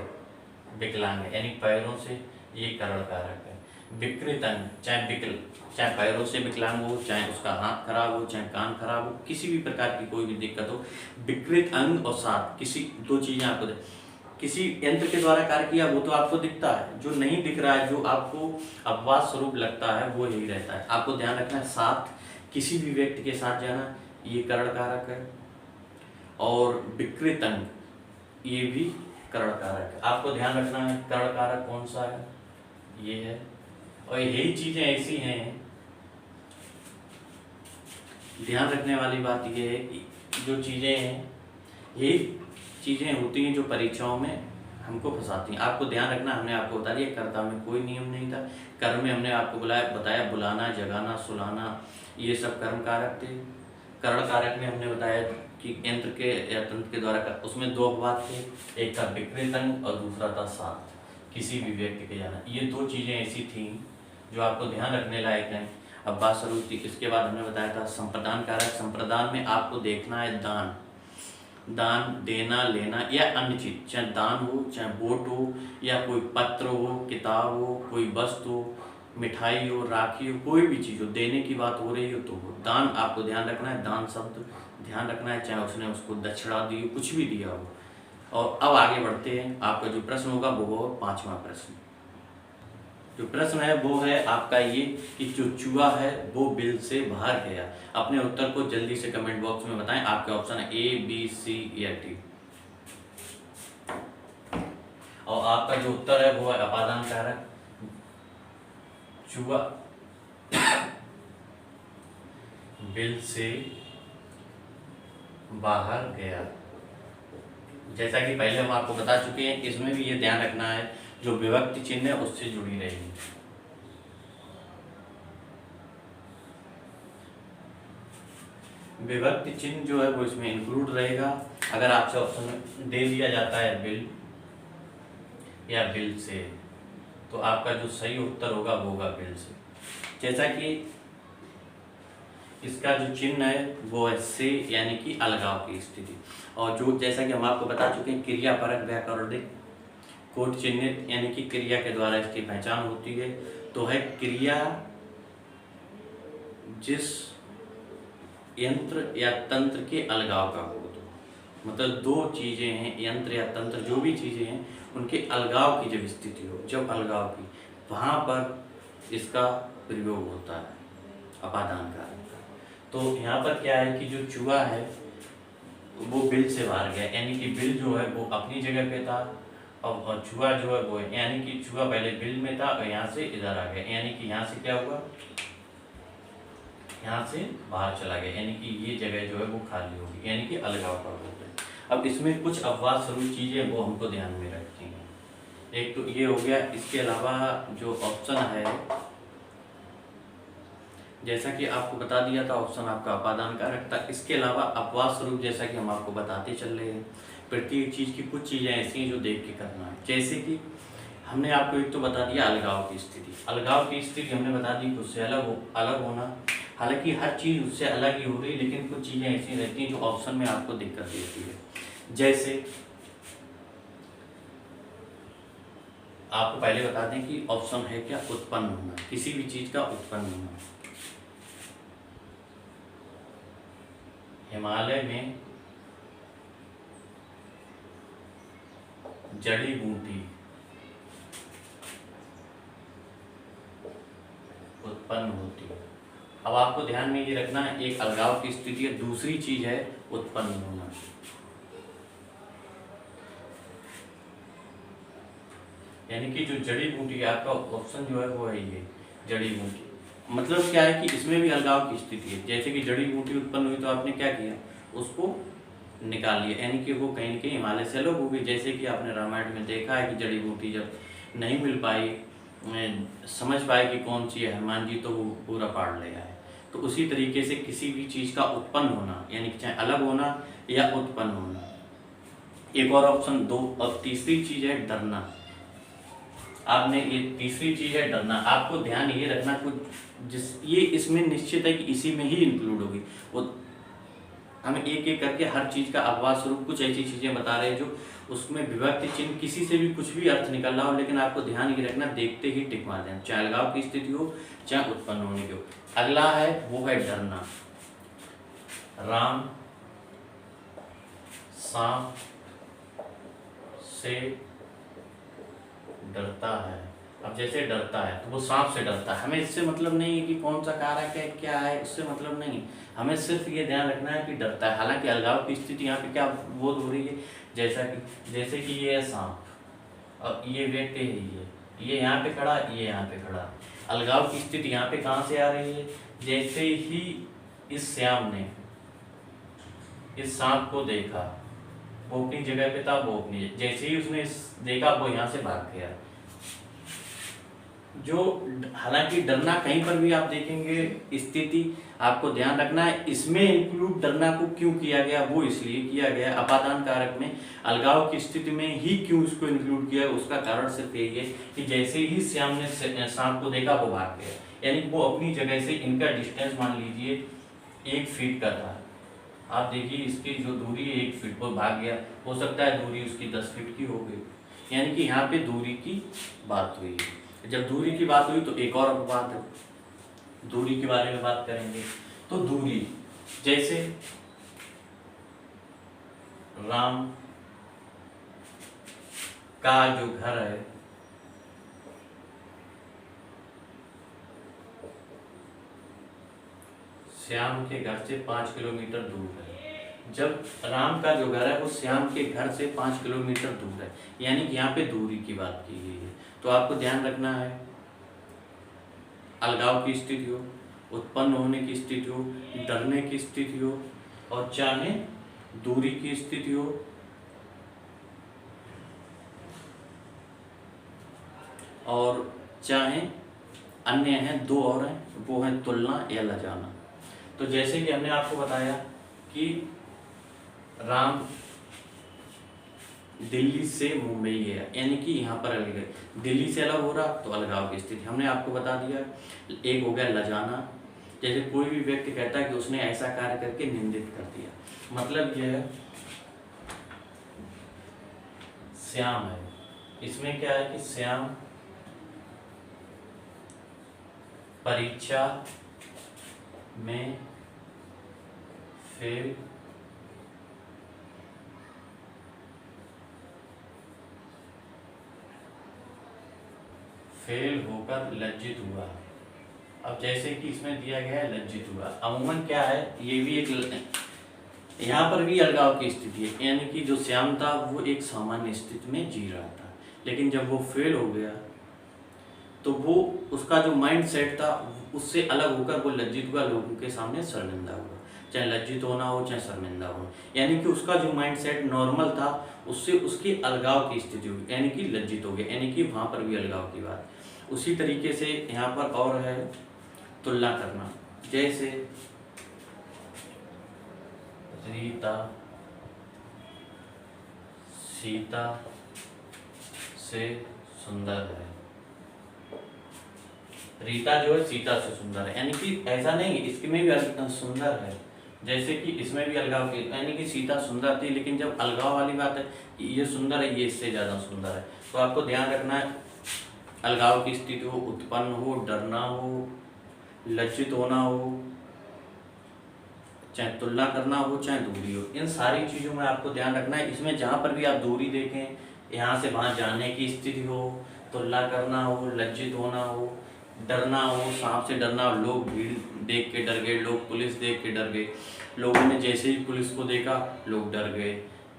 विकलांग है, यानी पैरों से, ये करण कारक है। विकृत अंग, चाहे पैरों से विकलांग हो, चाहे उसका हाथ खराब हो, चाहे कान खराब हो, किसी भी प्रकार की कोई भी दिक्कत हो, विकृत अंग और साथ किसी दो चीजें आपको किसी यंत्र के द्वारा कार्य किया वो तो आपको दिखता है, जो नहीं दिख रहा है, जो आपको अपवाद स्वरूप लगता है वो यही रहता है। आपको ध्यान रखना है साथ किसी भी व्यक्ति के साथ जाना, ये करण कारक है। और विकृत अंग ये भी करण कारक है। आपको ध्यान रखना है करण कारक कौन सा है, ये है। और यही चीजें ऐसी हैं, ध्यान रखने वाली बात ये है कि जो चीजें हैं यही चीजें होती हैं जो परीक्षाओं में हमको फंसाती हैं। आपको ध्यान रखना, हमने आपको बता दिया कर्ता में कोई नियम नहीं था, कर्म में हमने आपको बताया बुलाना, जगाना, सुलाना, ये सब कर्म कारक थे। करण कारक में हमने बताया कि यंत्र के या तंत्र के द्वारा उसमें दो अपवाद थे, एक था विकृत अंग और दूसरा था साथ किसी भी व्यक्ति के जाना। ये दो चीजें ऐसी थी जो आपको ध्यान रखने लायक हैं। अब बात शुरू थी, इसके बाद हमने बताया था संप्रदान कारक। संप्रदान में आपको देखना है दान, दान देना लेना या अन्य चीज, चाहे दान हो, चाहे वोट हो, या कोई पत्र हो, किताब हो, कोई वस्तु हो, मिठाई हो, राखी हो, कोई भी चीज़ हो, देने की बात हो रही हो तो वो दान आपको ध्यान रखना है। दान शब्द ध्यान रखना है, चाहे उसने उसको दक्षिणा दी हो, कुछ भी दिया हो। और अब आगे बढ़ते हैं, आपका जो प्रश्न होगा वो होगा 5वां प्रश्न। जो प्रश्न है वो है आपका ये कि जो चूहा है वो बिल से बाहर गया। अपने उत्तर को जल्दी से कमेंट बॉक्स में बताएं। आपके ऑप्शन है ए, बी, सी या डी। और आपका जो उत्तर है वो है अपादान कारक। चूहा बिल से बाहर गया। जैसा कि पहले हम आपको बता चुके हैं, इसमें भी ये ध्यान रखना है जो विभक्ति चिन्ह है उससे जुड़ी रहेगी। विभक्ति चिन्ह जो है वो इसमें इंक्लूड रहेगा। अगर आपसे ऑप्शन दे दिया जाता है बिल या बिल से, तो आपका जो सही उत्तर होगा वो होगा बिल से। जैसा कि इसका जो चिन्ह है वो है से, यानी कि अलगाव की स्थिति। और जो जैसा कि हम आपको बता चुके हैं, क्रियापरक व्याकरणिक कोट चिन्हित, यानी कि क्रिया के द्वारा इसकी पहचान होती है। तो है क्रिया जिस यंत्र या तंत्र के अलगाव का हो। तो मतलब दो चीजें हैं, यंत्र या तंत्र जो भी चीजें हैं उनके अलगाव की जब स्थिति हो, जब अलगाव की, वहां पर इसका प्रयोग होता है अपादान कारक का। तो यहाँ पर क्या है कि जो चूहा है वो बिल से बाहर गया, यानी कि बिल जो है वो अपनी जगह पे था और चूहा जो है वो, यानी कि चूहा पहले बिल में था और यहाँ से इधर आ गया, यानी कि यहाँ से क्या हुआ, यहाँ से बाहर चला गया, यानी कि ये जगह जो है वो खाली होगी, यानी कि अलगाव का हो गया। अब इसमें कुछ अपवाद स्वरूप चीजें वो हमको ध्यान में रखनी है। एक तो ये हो गया, इसके अलावा जो ऑप्शन है, जैसा कि आपको बता दिया था ऑप्शन आपका अपादान कारक था। इसके अलावा अपवाद स्वरूप जैसा कि हम आपको बताते चल रहे हैं, प्रत्येक चीज की कुछ चीजें ऐसी हैं जो देख के करना है। जैसे कि हमने आपको एक तो बता दिया अलगाव की स्थिति। अलगाव की स्थिति हमने बता दी उससे अलग होना। हालांकि हर चीज उससे अलग ही हो रही, लेकिन कुछ चीजें ऐसी रहती हैं जो ऑप्शन में आपको दिक्कत देती है। जैसे आपको पहले बता दें कि ऑप्शन है क्या, उत्पन्न होना, किसी भी चीज का उत्पन्न होना। हिमालय में जड़ी बूटी उत्पन्न होती है। अब आपको ध्यान में ये रखना है, एक अलगाव की स्थिति है, दूसरी चीज है उत्पन्न होना। यानी कि जो जड़ी बूटी है, आपका ऑप्शन जो है वो है ये जड़ी बूटी। मतलब क्या है कि इसमें भी अलगाव की स्थिति है। जैसे कि जड़ी बूटी उत्पन्न हुई तो आपने क्या किया, उसको निकाल लिया, यानी कि वो कहीं न कहीं हिमालय से अलग हो गई। जैसे कि आपने रामायण में देखा है कि जड़ी बूटी जब नहीं मिल पाई, समझ पाए कि कौन सी है हनुमान जी, तो वो पूरा पाड़ ले आए। तो उसी तरीके से किसी भी चीज का उत्पन्न होना, यानी कि चाहे अलग होना या उत्पन्न होना। एक और ऑप्शन दो। अब तीसरी चीज है डरना। आपने ये तीसरी चीज है डरना। आपको ध्यान ये रखना, कुछ ये इसमें निश्चित है कि इसी में ही इंक्लूड होगी। वो हम एक एक करके हर चीज का अपवाद स्वरूप कुछ ऐसी चीजें बता रहे हैं जो उसमें विभक्ति चिन्ह किसी से भी कुछ भी अर्थ निकल रहा हो, लेकिन आपको ध्यान ये रखना, देखते ही टिक मार देना, चाहे अलगाव की स्थिति हो चाहे उत्पन्न होने की हो। अगला है वो है डरना। राम सांप से डरता है। अब जैसे डरता है तो वो सांप से डरता है, हमें इससे मतलब नहीं है कि कौन सा कारक है क्या है, उससे मतलब नहीं। हमें सिर्फ ये ध्यान रखना है कि डरता है। हालांकि अलगाव की स्थिति यहाँ पे क्या बोध हो रही है, जैसे कि ये है सांप, अब ये व्यक्ति है, ये यहाँ पे खड़ा, ये यहाँ पे खड़ा। अलगाव की स्थिति यहाँ पे कहाँ से आ रही है, जैसे ही इस श्याम ने इस सांप को देखा, वो अपनी जगह पे था, वो अपनी, जैसे ही उसने देखा वो यहाँ से भाग गया। जो हालांकि डरना कहीं पर भी आप देखेंगे स्थिति, आपको ध्यान रखना है इसमें इंक्लूड डरना को क्यों किया गया, वो इसलिए किया गया अपादान कारक में अलगाव की स्थिति में ही क्यों उसको इंक्लूड किया। उसका कारण सिर्फ यही है कि जैसे ही श्याम ने सांप को देखा वो भाग गया, यानी वो अपनी जगह से, इनका डिस्टेंस मान लीजिए 1 फीट का था। आप देखिए इसकी जो दूरी है 1 फीट, वो भाग गया। हो सकता है दूरी उसकी 10 फीट की हो गई, यानी कि यहाँ पे दूरी की बात हुई है। जब दूरी की बात हुई तो एक और बात है, दूरी के बारे में बात करेंगे। तो दूरी, जैसे राम का जो घर है श्याम के घर से 5 किलोमीटर दूर है। जब राम का जो घर है वो श्याम के घर से 5 किलोमीटर दूर है, यानी कि यहाँ पे दूरी की बात की गई है। तो आपको ध्यान रखना है, अलगाव की स्थिति हो, उत्पन्न होने की स्थिति हो, डरने की स्थिति हो, और चाहे दूरी की स्थिति हो, और चाहे अन्य हैं, दो और हैं, वो हैं तुलना या लजाना। तो जैसे कि हमने आपको बताया कि राम दिल्ली से मुंबई गया, यानी कि यहाँ पर अलग गए, दिल्ली से अलग हो रहा तो अलगाव की स्थिति हमने आपको बता दिया। एक हो गया लजाना, जैसे कोई भी व्यक्ति कहता है कि उसने ऐसा कार्य करके निंदित कर दिया, मतलब यह है श्याम है, इसमें क्या है कि श्याम परीक्षा में फेल होकर लज्जित हुआ। अब जैसे कि इसमें दिया गया है लज्जित हुआ, अमूमन क्या है, ये भी एक यहाँ पर भी अलगाव की स्थिति है, यानी कि जो श्याम था वो एक सामान्य स्थिति में जी रहा था, लेकिन जब वो फेल हो गया तो वो उसका जो माइंड सेट था उससे अलग होकर वो लज्जित हुआ, लोगों के सामने शर्मिंदा हुआ। चाहे लज्जित होना हो चाहे शर्मिंदा हो, यानी कि उसका जो माइंड सेट नॉर्मल था उससे उसकी अलगाव की स्थिति हुई, यानी कि लज्जित हो गया, यानी कि वहाँ पर भी अलगाव की बात। उसी तरीके से यहाँ पर और है तुलना करना, जैसे रीता सीता से सुंदर है। रीता जो है सीता से सुंदर है, यानी कि ऐसा नहीं, इसमें भी सुंदर है, जैसे कि इसमें भी अलगाव की, यानी कि सीता सुंदर थी, लेकिन जब अलगाव वाली बात है कि ये सुंदर है, ये इससे ज़्यादा सुंदर है, तो आपको ध्यान रखना है अलगाव की स्थिति हो, उत्पन्न हो, डरना हो, लज्जित होना हो, चाहे तुलना करना हो, चाहे दूरी हो, इन सारी चीज़ों में आपको ध्यान रखना है। इसमें जहाँ पर भी आप दूरी देखें, यहाँ से वहाँ जाने की स्थिति हो, तुलना करना हो, लज्जित होना हो, डरना हो, सांप से डरना हो, लोग भीड़ देख के डर गए, लोग पुलिस देख के डर गए, लोगों ने जैसे ही पुलिस को देखा लोग डर गए,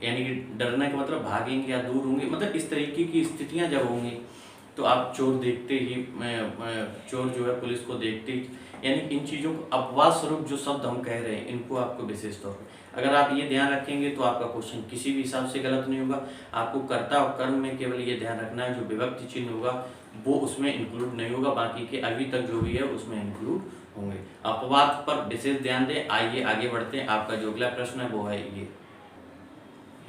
यानी कि डरने का मतलब भागेंगे या दूर होंगे, मतलब इस तरीके की स्थितियाँ जब होंगी तो आप चोर देखते ही चोर जो है पुलिस को देखते ही, यानी इन चीज़ों को अपवाद स्वरूप जो शब्द हम कह रहे हैं इनको आपको विशेष तौर पर अगर आप ये ध्यान रखेंगे तो आपका क्वेश्चन किसी भी हिसाब से गलत नहीं होगा। आपको कर्ता और कर्म में केवल ये ध्यान रखना है जो विभक्ति चिन्ह होगा वो उसमें इंक्लूड नहीं होगा, बाकी के अभी तक जो भी है उसमें इंक्लूड होंगे। अपवाद पर विशेष ध्यान दें। आइए आगे बढ़ते हैं। आपका जो अगला प्रश्न है वो है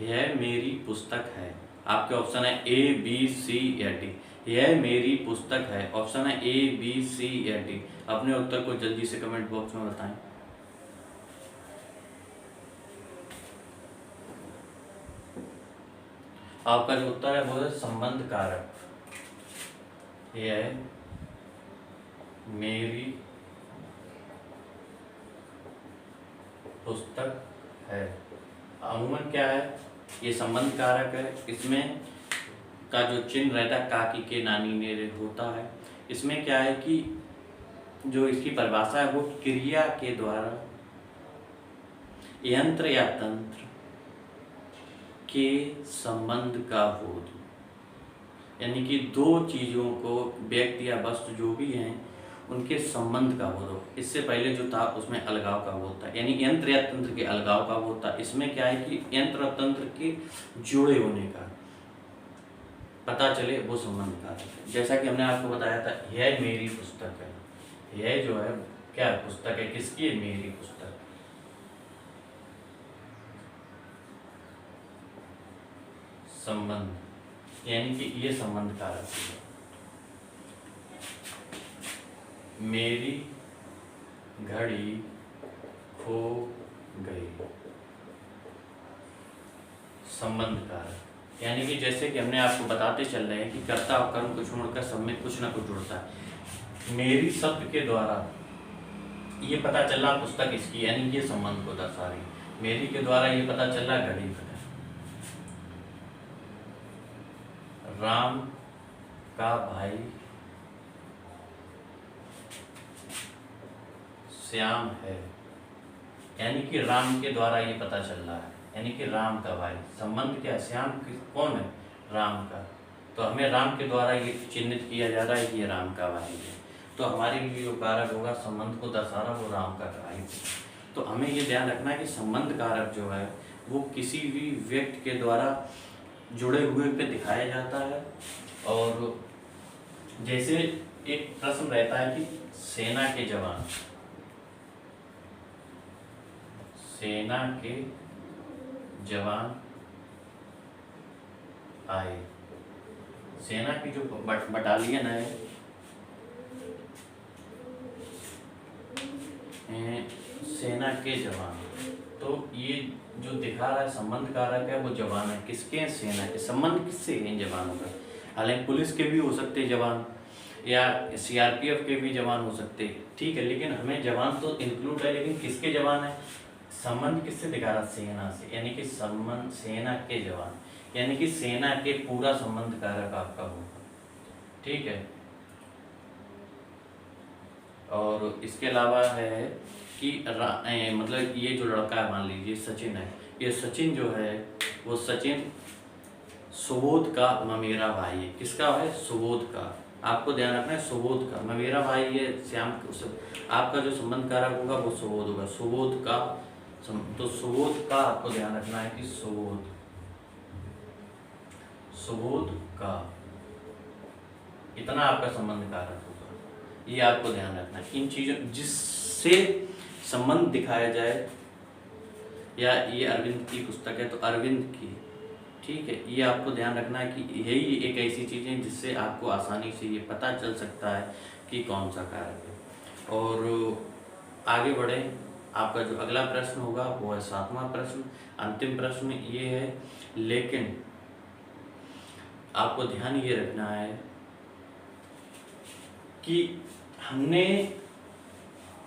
यह मेरी पुस्तक है। आपके ऑप्शन है ए बी सी या डी। यह मेरी पुस्तक है, ऑप्शन है ए बी सी या डी। अपने उत्तर को जल्दी से कमेंट बॉक्स में बताएं। आपका जो उत्तर है वो है संबंध कारक। यह मेरी पुस्तक है, अमूमन क्या है, ये संबंध कारक है। इसमें का जो चिन्ह रहता है काकी के नानी ने होता है। इसमें क्या है कि जो इसकी परिभाषा है वो क्रिया के द्वारा यंत्र या तंत्र के संबंध का बोध, यानी कि दो चीज़ों को, व्यक्ति या वस्तु जो भी हैं उनके संबंध का बोध हो। इससे पहले जो था उसमें अलगाव का बोध था, यानी यंत्र या तंत्र के अलगाव का बोध था। इसमें क्या है कि यंत्र और तंत्र के जुड़े होने का पता चले वो संबंध का। जैसा कि हमने आपको बताया था यह मेरी पुस्तक है, यह जो है क्या पुस्तक है, किसकी है, मेरी पुस्तक। संबंध, यानी कि ये संबंध कारक है। मेरी घड़ी खो गई, संबंध कारक, यानी कि जैसे कि हमने आपको बताते चल रहे हैं कि कर्ता और कर्म को छोड़कर सब में कुछ ना कुछ जुड़ता है। मेरी शब्द के द्वारा ये पता चल रहा पुस्तक इसकी, यानी ये संबंध को दर्शा रही। मेरी के द्वारा ये पता चल रहा घड़ी का। राम का भाई श्याम है, यानी कि राम के द्वारा ये पता चल रहा है, यानी कि राम का भाई। संबंध क्या है, श्याम कौन है, राम का। तो हमें राम के द्वारा ये चिन्हित किया जा रहा है कि ये राम का भाई है। तो हमारे लिए जो कारक होगा संबंध को दर्शा रहा वो राम का भाई। तो हमें ये ध्यान रखना है कि संबंध कारक जो है वो किसी भी व्यक्ति के द्वारा जुड़े हुए पे दिखाया जाता है। और जैसे एक प्रश्न रहता है कि सेना के जवान, सेना के जवान आए, सेना की जो बटालियन है, सेना के जवान, तो ये जो दिखा रहा है संबंध कारक है वो जवान है। किसके हैं, सेना के। संबंध किससे है इन जवानों का, हालांकि पुलिस के भी हो सकते जवान या सीआरपीएफ के भी जवान हो सकते, ठीक है, लेकिन हमें जवान तो इंक्लूड है, लेकिन किसके जवान है, संबंध किससे दिखा रहा, सेना से, यानी कि संबंध सेना के जवान, यानी कि सेना के पूरा संबंध कारक आपका होगा, ठीक है। और इसके अलावा है कि मतलब ये जो लड़का है, मान लीजिए सचिन है, ये सचिन जो है वो सचिन सुबोध का ममेरा भाई है। किसका है, सुबोध का। आपको ध्यान रखना है सुबोध का, ममेरा भाई ये श्याम, आपका जो संबंध कारक होगा वो सुबोध होगा, सुबोध का। तो सुबोध का आपको ध्यान रखना है कि सुबोध, सुबोध का इतना आपका संबंध कारक होगा, ये आपको ध्यान रखना है। इन चीजों जिससे संबंध दिखाया जाए, या ये अरविंद की पुस्तक है तो अरविंद की, ठीक है, ये आपको ध्यान रखना है कि यही एक ऐसी चीज़ है जिससे आपको आसानी से ये पता चल सकता है कि कौन सा कारक है। और आगे बढ़े, आपका जो अगला प्रश्न होगा वो है 7वां प्रश्न। अंतिम प्रश्न ये है, लेकिन आपको ध्यान ये रखना है कि हमने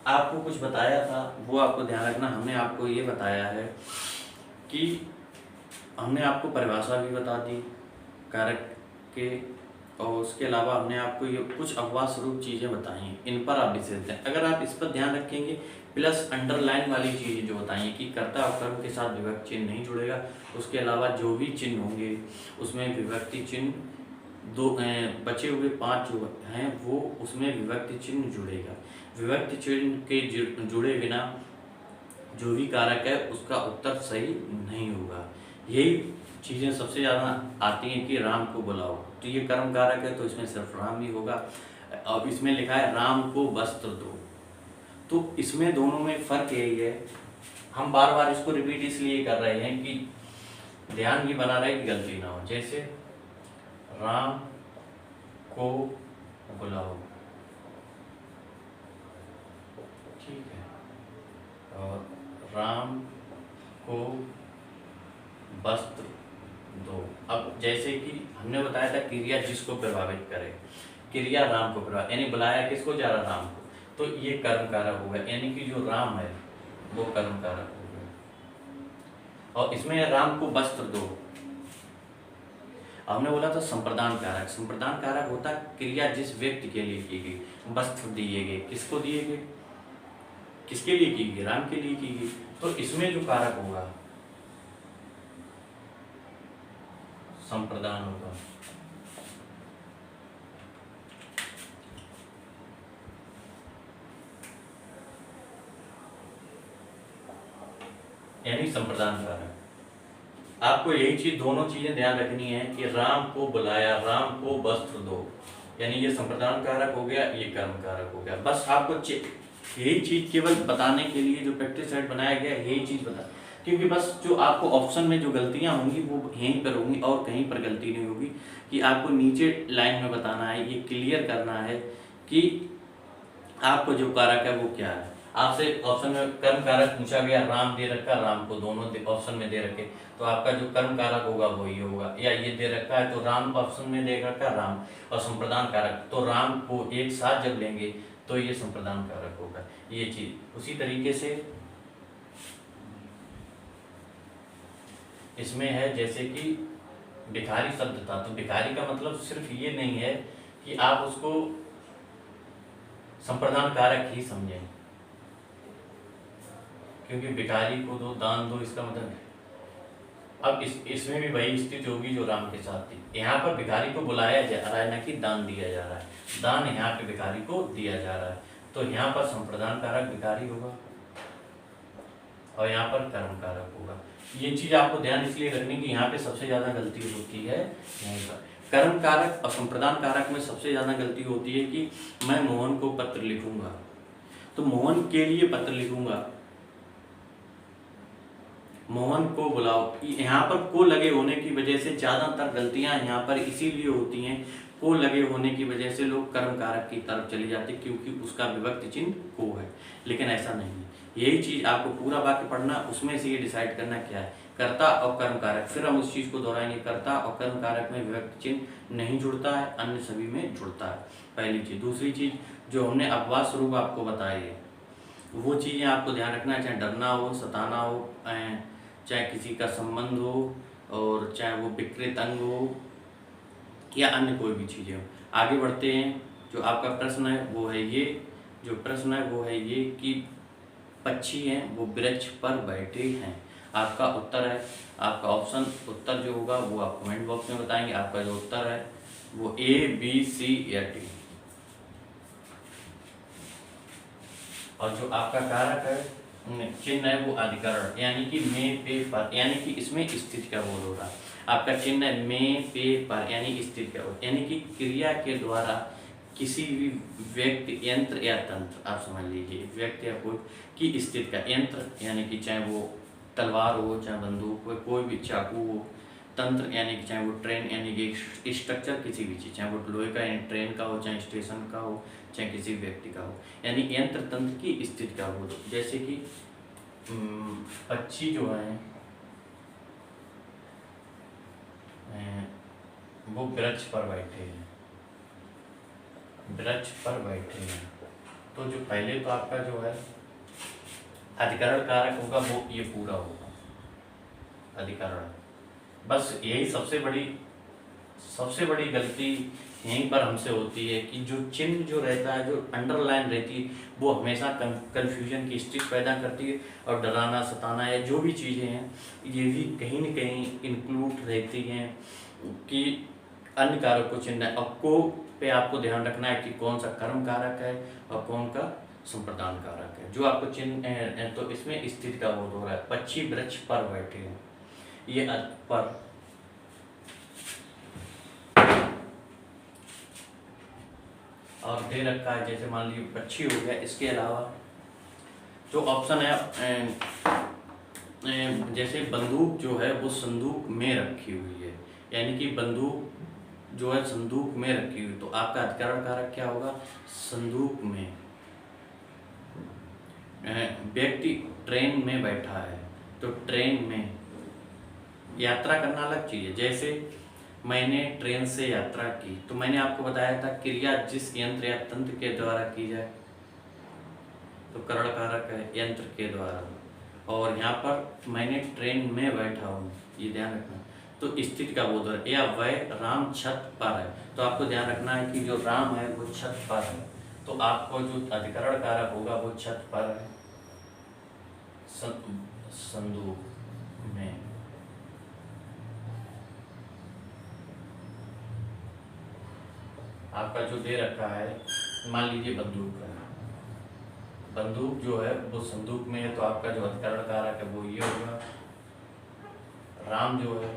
आपको कुछ बताया था, वो आपको ध्यान रखना। हमने आपको ये बताया है कि हमने आपको परिभाषा भी बता दी कारक के, और उसके अलावा हमने आपको ये कुछ अपवाद स्वरूप चीज़ें बताई, इन पर आप विशेष दें। अगर आप इस पर ध्यान रखेंगे, प्लस अंडरलाइन वाली चीज़ें जो बताई कि कर्ता और कर्म के साथ विभक्ति चिन्ह नहीं जुड़ेगा, उसके अलावा जो भी चिन्ह होंगे उसमें विभक्ति चिन्ह दो, बचे हुए 5 जो हैं वो उसमें विभक्ति चिन्ह जुड़ेगा। विभक्ति चिन्ह के जुड़े बिना जो भी कारक है उसका उत्तर सही नहीं होगा। यही चीज़ें सबसे ज़्यादा आती हैं कि राम को बुलाओ, तो ये कर्म कारक है तो इसमें सिर्फ राम ही होगा। अब इसमें लिखा है राम को वस्त्र दो, तो इसमें दोनों में फ़र्क यही है। हम बार बार इसको रिपीट इसलिए कर रहे हैं कि ध्यान ये बना रहे कि गलती ना हो। जैसे राम को बुलाओ, ठीक है, और राम को वस्त्र दो। अब जैसे कि हमने बताया था क्रिया जिसको प्रभावित करे, क्रिया राम को प्रभावित, यानी बुलाया किसको जा रहा, राम को, तो ये कर्म कारक हो गया, यानी कि जो राम है वो कर्म कारक हो गया। और इसमें राम को वस्त्र दो, हमने बोला था संप्रदान कारक। संप्रदान कारक होता क्रिया जिस व्यक्ति के लिए की गई, वस्त्र दिए गए, किसको दिए गए, किसके लिए की गई, राम के लिए की गई। तो इसमें जो कारक होगा संप्रदान होगा। यानी संप्रदान कारक। आपको यही चीज, दोनों चीजें ध्यान रखनी है कि राम को बुलाया, राम को वस्त्र दो, यानी ये संप्रदान कारक हो गया, ये कर्म कारक हो गया। बस आपको यही चीज केवल बताने के लिए जो प्रैक्टिस सेट बनाया गया यही चीज बता, क्योंकि बस जो आपको ऑप्शन में जो गलतियां होंगी वो यहीं पर होंगी और कहीं पर गलती नहीं होगी। कि आपको नीचे लाइन में बताना है, ये क्लियर करना है कि आपको जो कारक है वो क्या है। आपसे ऑप्शन में कर्म कारक पूछा गया, राम दे रखा, राम को दोनों ऑप्शन में दे रखे, तो आपका जो कर्म कारक होगा वो ये होगा। या ये दे रखा है तो राम ऑप्शन में दे रखा राम, और संप्रदान कारक तो राम को एक साथ जब लेंगे तो ये संप्रदान कारक होगा। ये चीज उसी तरीके से इसमें है, जैसे कि भिखारी शब्द था, तो भिखारी का मतलब सिर्फ ये नहीं है कि आप उसको संप्रदान कारक ही समझें, क्योंकि भिखारी को दो दान दो, इसका मतलब है। अब इसमें भी वही स्थिति होगी जो राम के साथ थी। यहाँ पर भिखारी को बुलाया जा रहा है, न कि दान दिया जा रहा है। दान यहाँ पे भिखारी को दिया जा रहा है, तो यहाँ पर संप्रदान कारक भिखारी होगा और यहाँ पर कर्म कारक होगा। ये चीज आपको ध्यान इसलिए रखनी कि यहाँ पे सबसे ज्यादा गलती होती है यहीं पर। कर्म कारक और संप्रदान कारक में सबसे ज्यादा गलती होती है कि मैं मोहन को पत्र लिखूंगा, तो मोहन के लिए पत्र लिखूंगा, मोहन को बुलाओ। यहाँ पर को लगे होने की वजह से ज्यादातर गलतियां यहाँ पर इसीलिए होती हैं, को लगे होने की वजह से लोग कर्म कारक की तरफ चले जाते हैं, क्योंकि उसका विभक्ति चिन्ह को है, लेकिन ऐसा नहीं है। यही चीज आपको पूरा वाक्य पढ़ना, उसमें से ये डिसाइड करना क्या है, कर्ता और कर्म कारक। फिर हम उस चीज को दोहराएंगे, कर्ता और कर्म कारक में विभक्ति चिन्ह नहीं जुड़ता है, अन्य सभी में जुड़ता है, पहली चीज। दूसरी चीज जो हमने अपवाद स्वरूप आपको बताई है, वो चीजें आपको ध्यान रखना है, चाहे डरना हो, सताना हो, चाहे किसी का संबंध हो, और चाहे वो विकृत अंग हो या अन्य कोई भी चीजें हो। आगे बढ़ते हैं। जो आपका प्रश्न है वो है ये, जो प्रश्न है वो है ये कि पक्षी हैं वो वृक्ष पर बैठे हैं। आपका उत्तर है, आपका ऑप्शन उत्तर जो होगा वो आप कमेंट बॉक्स में बताएंगे। आपका जो उत्तर है वो ए, बी, सी या डी। और जो आपका कारक है चिन्ह है वो अधिकरण, यानी कि में, पे, पर, यानी कि इसमें स्थिति का बोध हो रहा है। आपका चिन्ह है में, पे, पर, यानी स्थिति का बोध, यानी कि क्रिया के द्वारा किसी भी व्यक्ति, यंत्र या तंत्र, आप समझ लीजिए व्यक्ति या कोई की स्थिति का, यंत्र यानी कि चाहे वो तलवार हो, चाहे बंदूक हो, कोई भी चाकू हो, तंत्र यानी कि चाहे वो ट्रेन यानी कि स्ट्रक्चर किसी भी चीज़, चाहे वो लोहे का यानी ट्रेन का हो, चाहे स्टेशन का हो, चाहे किसी व्यक्ति का हो, यानी यंत्र तंत्र की स्थिति का हो। जैसे कि पक्षी जो है वो वृक्ष पर बैठे हैं, वृक्ष पर बैठे हैं, तो जो पहले तो आपका जो है अधिकरण कारक होगा वो ये पूरा होगा, अधिकरण। बस यही सबसे बड़ी गलती यहीं पर हमसे होती है कि जो चिन्ह जो रहता है, जो अंडरलाइन रहती है, वो हमेशा कंफ्यूजन की स्थिति पैदा करती है, और डराना, सताना या जो भी चीज़ें हैं ये भी कहीं न कहीं इंक्लूड रहती हैं कि अन्य कारक को चिन्ह है। और को पे आपको ध्यान रखना है कि कौन सा कर्म कारक है और कौन का संप्रदान कारक है। जो आपको चिन्ह तो इसमें स्थिति का बोध हो रहा है, पक्षी वृक्ष पर बैठे हैं, ये पर और दे रखा है, जैसे मान लीजिए पक्षी हो गया। इसके अलावा जो ऑप्शन है जैसे बंदूक जो है वो संदूक में रखी हुई है, यानी कि बंदूक जो है संदूक में रखी हुई, तो आपका अधिकरण कारक क्या होगा, संदूक में। व्यक्ति ट्रेन में बैठा है, तो ट्रेन में। यात्रा करना अलग चीज़ है, जैसे मैंने ट्रेन से यात्रा की, तो मैंने आपको बताया था क्रिया जिस यंत्र या तंत्र के द्वारा की जाए, तो करण कारक है यंत्र के द्वारा। और यहाँ पर मैंने ट्रेन में बैठा हूँ, ये ध्यान रखना, तो स्थिति का बोध है। या वह राम छत पर है, तो आपको ध्यान रखना है कि जो राम है वो छत पर है, तो आपको जो अधिकरण कारक होगा वो छत पर है, संदूक में। आपका जो दे रखा है, मान लीजिए बंदूक है, बंदूक जो है वो संदूक में है, तो आपका जो अधिकरण कारक है वो ये होगा। राम जो है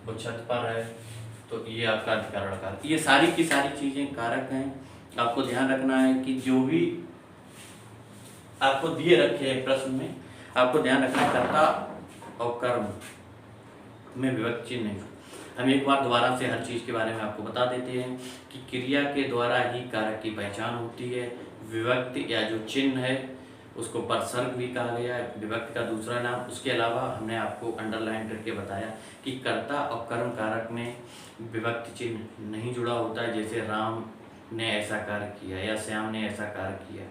वो छत पर है, तो ये आपका अधिकरण कारक। ये सारी की सारी चीजें कारक हैं। आपको ध्यान रखना है कि जो भी आपको दिए रखे हैं प्रश्न में, आपको ध्यान रखना है कर्ता और कर्म में विभक्ति नहीं। हम एक बार दोबारा से हर चीज़ के बारे में आपको बता देते हैं कि क्रिया के द्वारा ही कारक की पहचान होती है। विभक्ति या जो चिन्ह है उसको परसर्ग भी कहा गया है, विभक्ति का दूसरा नाम। उसके अलावा हमने आपको अंडरलाइन करके बताया कि कर्ता और कर्म कारक में विभक्ति चिन्ह नहीं जुड़ा होता है, जैसे राम ने ऐसा कार्य किया या श्याम ने ऐसा कार्य किया,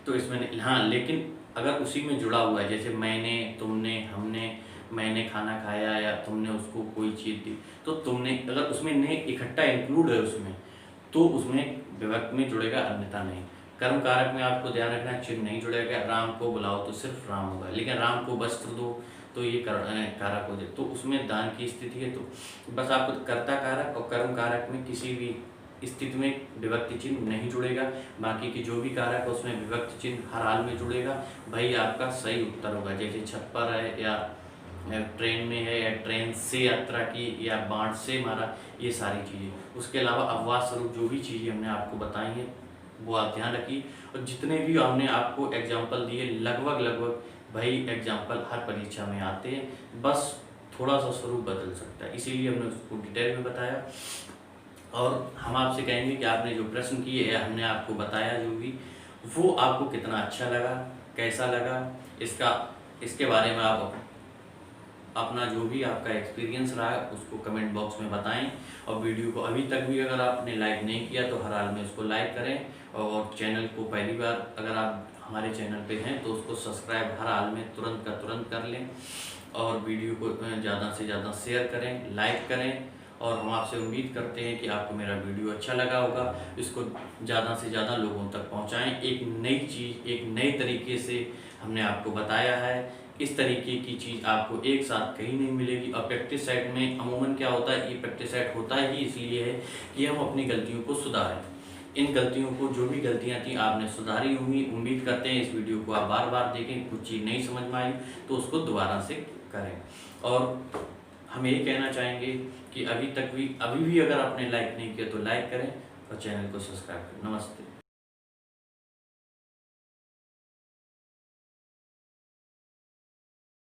तो इसमें हाँ, लेकिन अगर उसी में जुड़ा हुआ है, जैसे मैंने, तुमने, हमने, मैंने खाना खाया या तुमने उसको कोई चीज़ दी, तो तुमने, अगर उसमें ने इकट्ठा इंक्लूड है उसमें, तो उसमें विभक्ति में जुड़ेगा, अन्यथा नहीं। कर्म कारक में आपको ध्यान रखना है, चिन्ह नहीं जुड़ेगा। राम को बुलाओ तो सिर्फ राम होगा, लेकिन राम को वस्त्र दो तो ये कारक हो जाए, तो उसमें दान की स्थिति है। तो बस आपको कर्ता कारक और कर्म कारक में किसी भी स्थिति में विभक्ति चिन्ह नहीं जुड़ेगा। बाकी की जो भी कारक है उसमें विभक्ति चिन्ह हर हाल में जुड़ेगा। भाई आपका सही उत्तर होगा, जैसे छप्पर है या ट्रेन में है या ट्रेन से यात्रा की या बाढ़ से मारा, ये सारी चीज़ें। उसके अलावा अपवाद स्वरूप जो भी चीज़ें हमने आपको बताई हैं वो आप ध्यान रखिए। और जितने भी हमने आपको एग्जाम्पल दिए लगभग भाई एग्जाम्पल हर परीक्षा में आते हैं, बस थोड़ा सा स्वरूप बदल सकता है, इसीलिए हमने उसको डिटेल में बताया। और हम आपसे कहेंगे कि आपने जो प्रश्न किए या हमने आपको बताया जो भी, वो आपको कितना अच्छा लगा, कैसा लगा, इसके बारे में आप अपना जो भी आपका एक्सपीरियंस रहा है उसको कमेंट बॉक्स में बताएं। और वीडियो को अभी तक भी अगर आपने लाइक नहीं किया तो हर हाल में उसको लाइक करें। और चैनल को पहली बार अगर आप हमारे चैनल पे हैं तो उसको सब्सक्राइब हर हाल में तुरंत का तुरंत कर लें। और वीडियो को ज़्यादा से ज़्यादा शेयर करें, लाइक करें। और हम आपसे उम्मीद करते हैं कि आपको मेरा वीडियो अच्छा लगा होगा। इसको ज़्यादा से ज़्यादा लोगों तक पहुंचाएं। एक नई चीज़, एक नए तरीके से हमने आपको बताया है। इस तरीके की चीज़ आपको एक साथ कहीं नहीं मिलेगी। और प्रैक्टिस सेट में अमूमन क्या होता है, ये प्रैक्टिस सेट होता ही इसलिए है कि हम अपनी गलतियों को सुधारें। इन गलतियों को, जो भी गलतियां थी आपने सुधारी होंगी। उम्मीद करते हैं इस वीडियो को आप बार बार देखें, कुछ चीज़ नहीं समझ में आई तो उसको दोबारा से करें। और हम यही कहना चाहेंगे कि अभी भी अगर आपने लाइक नहीं किया तो लाइक करें और चैनल को सब्सक्राइब करें। नमस्ते।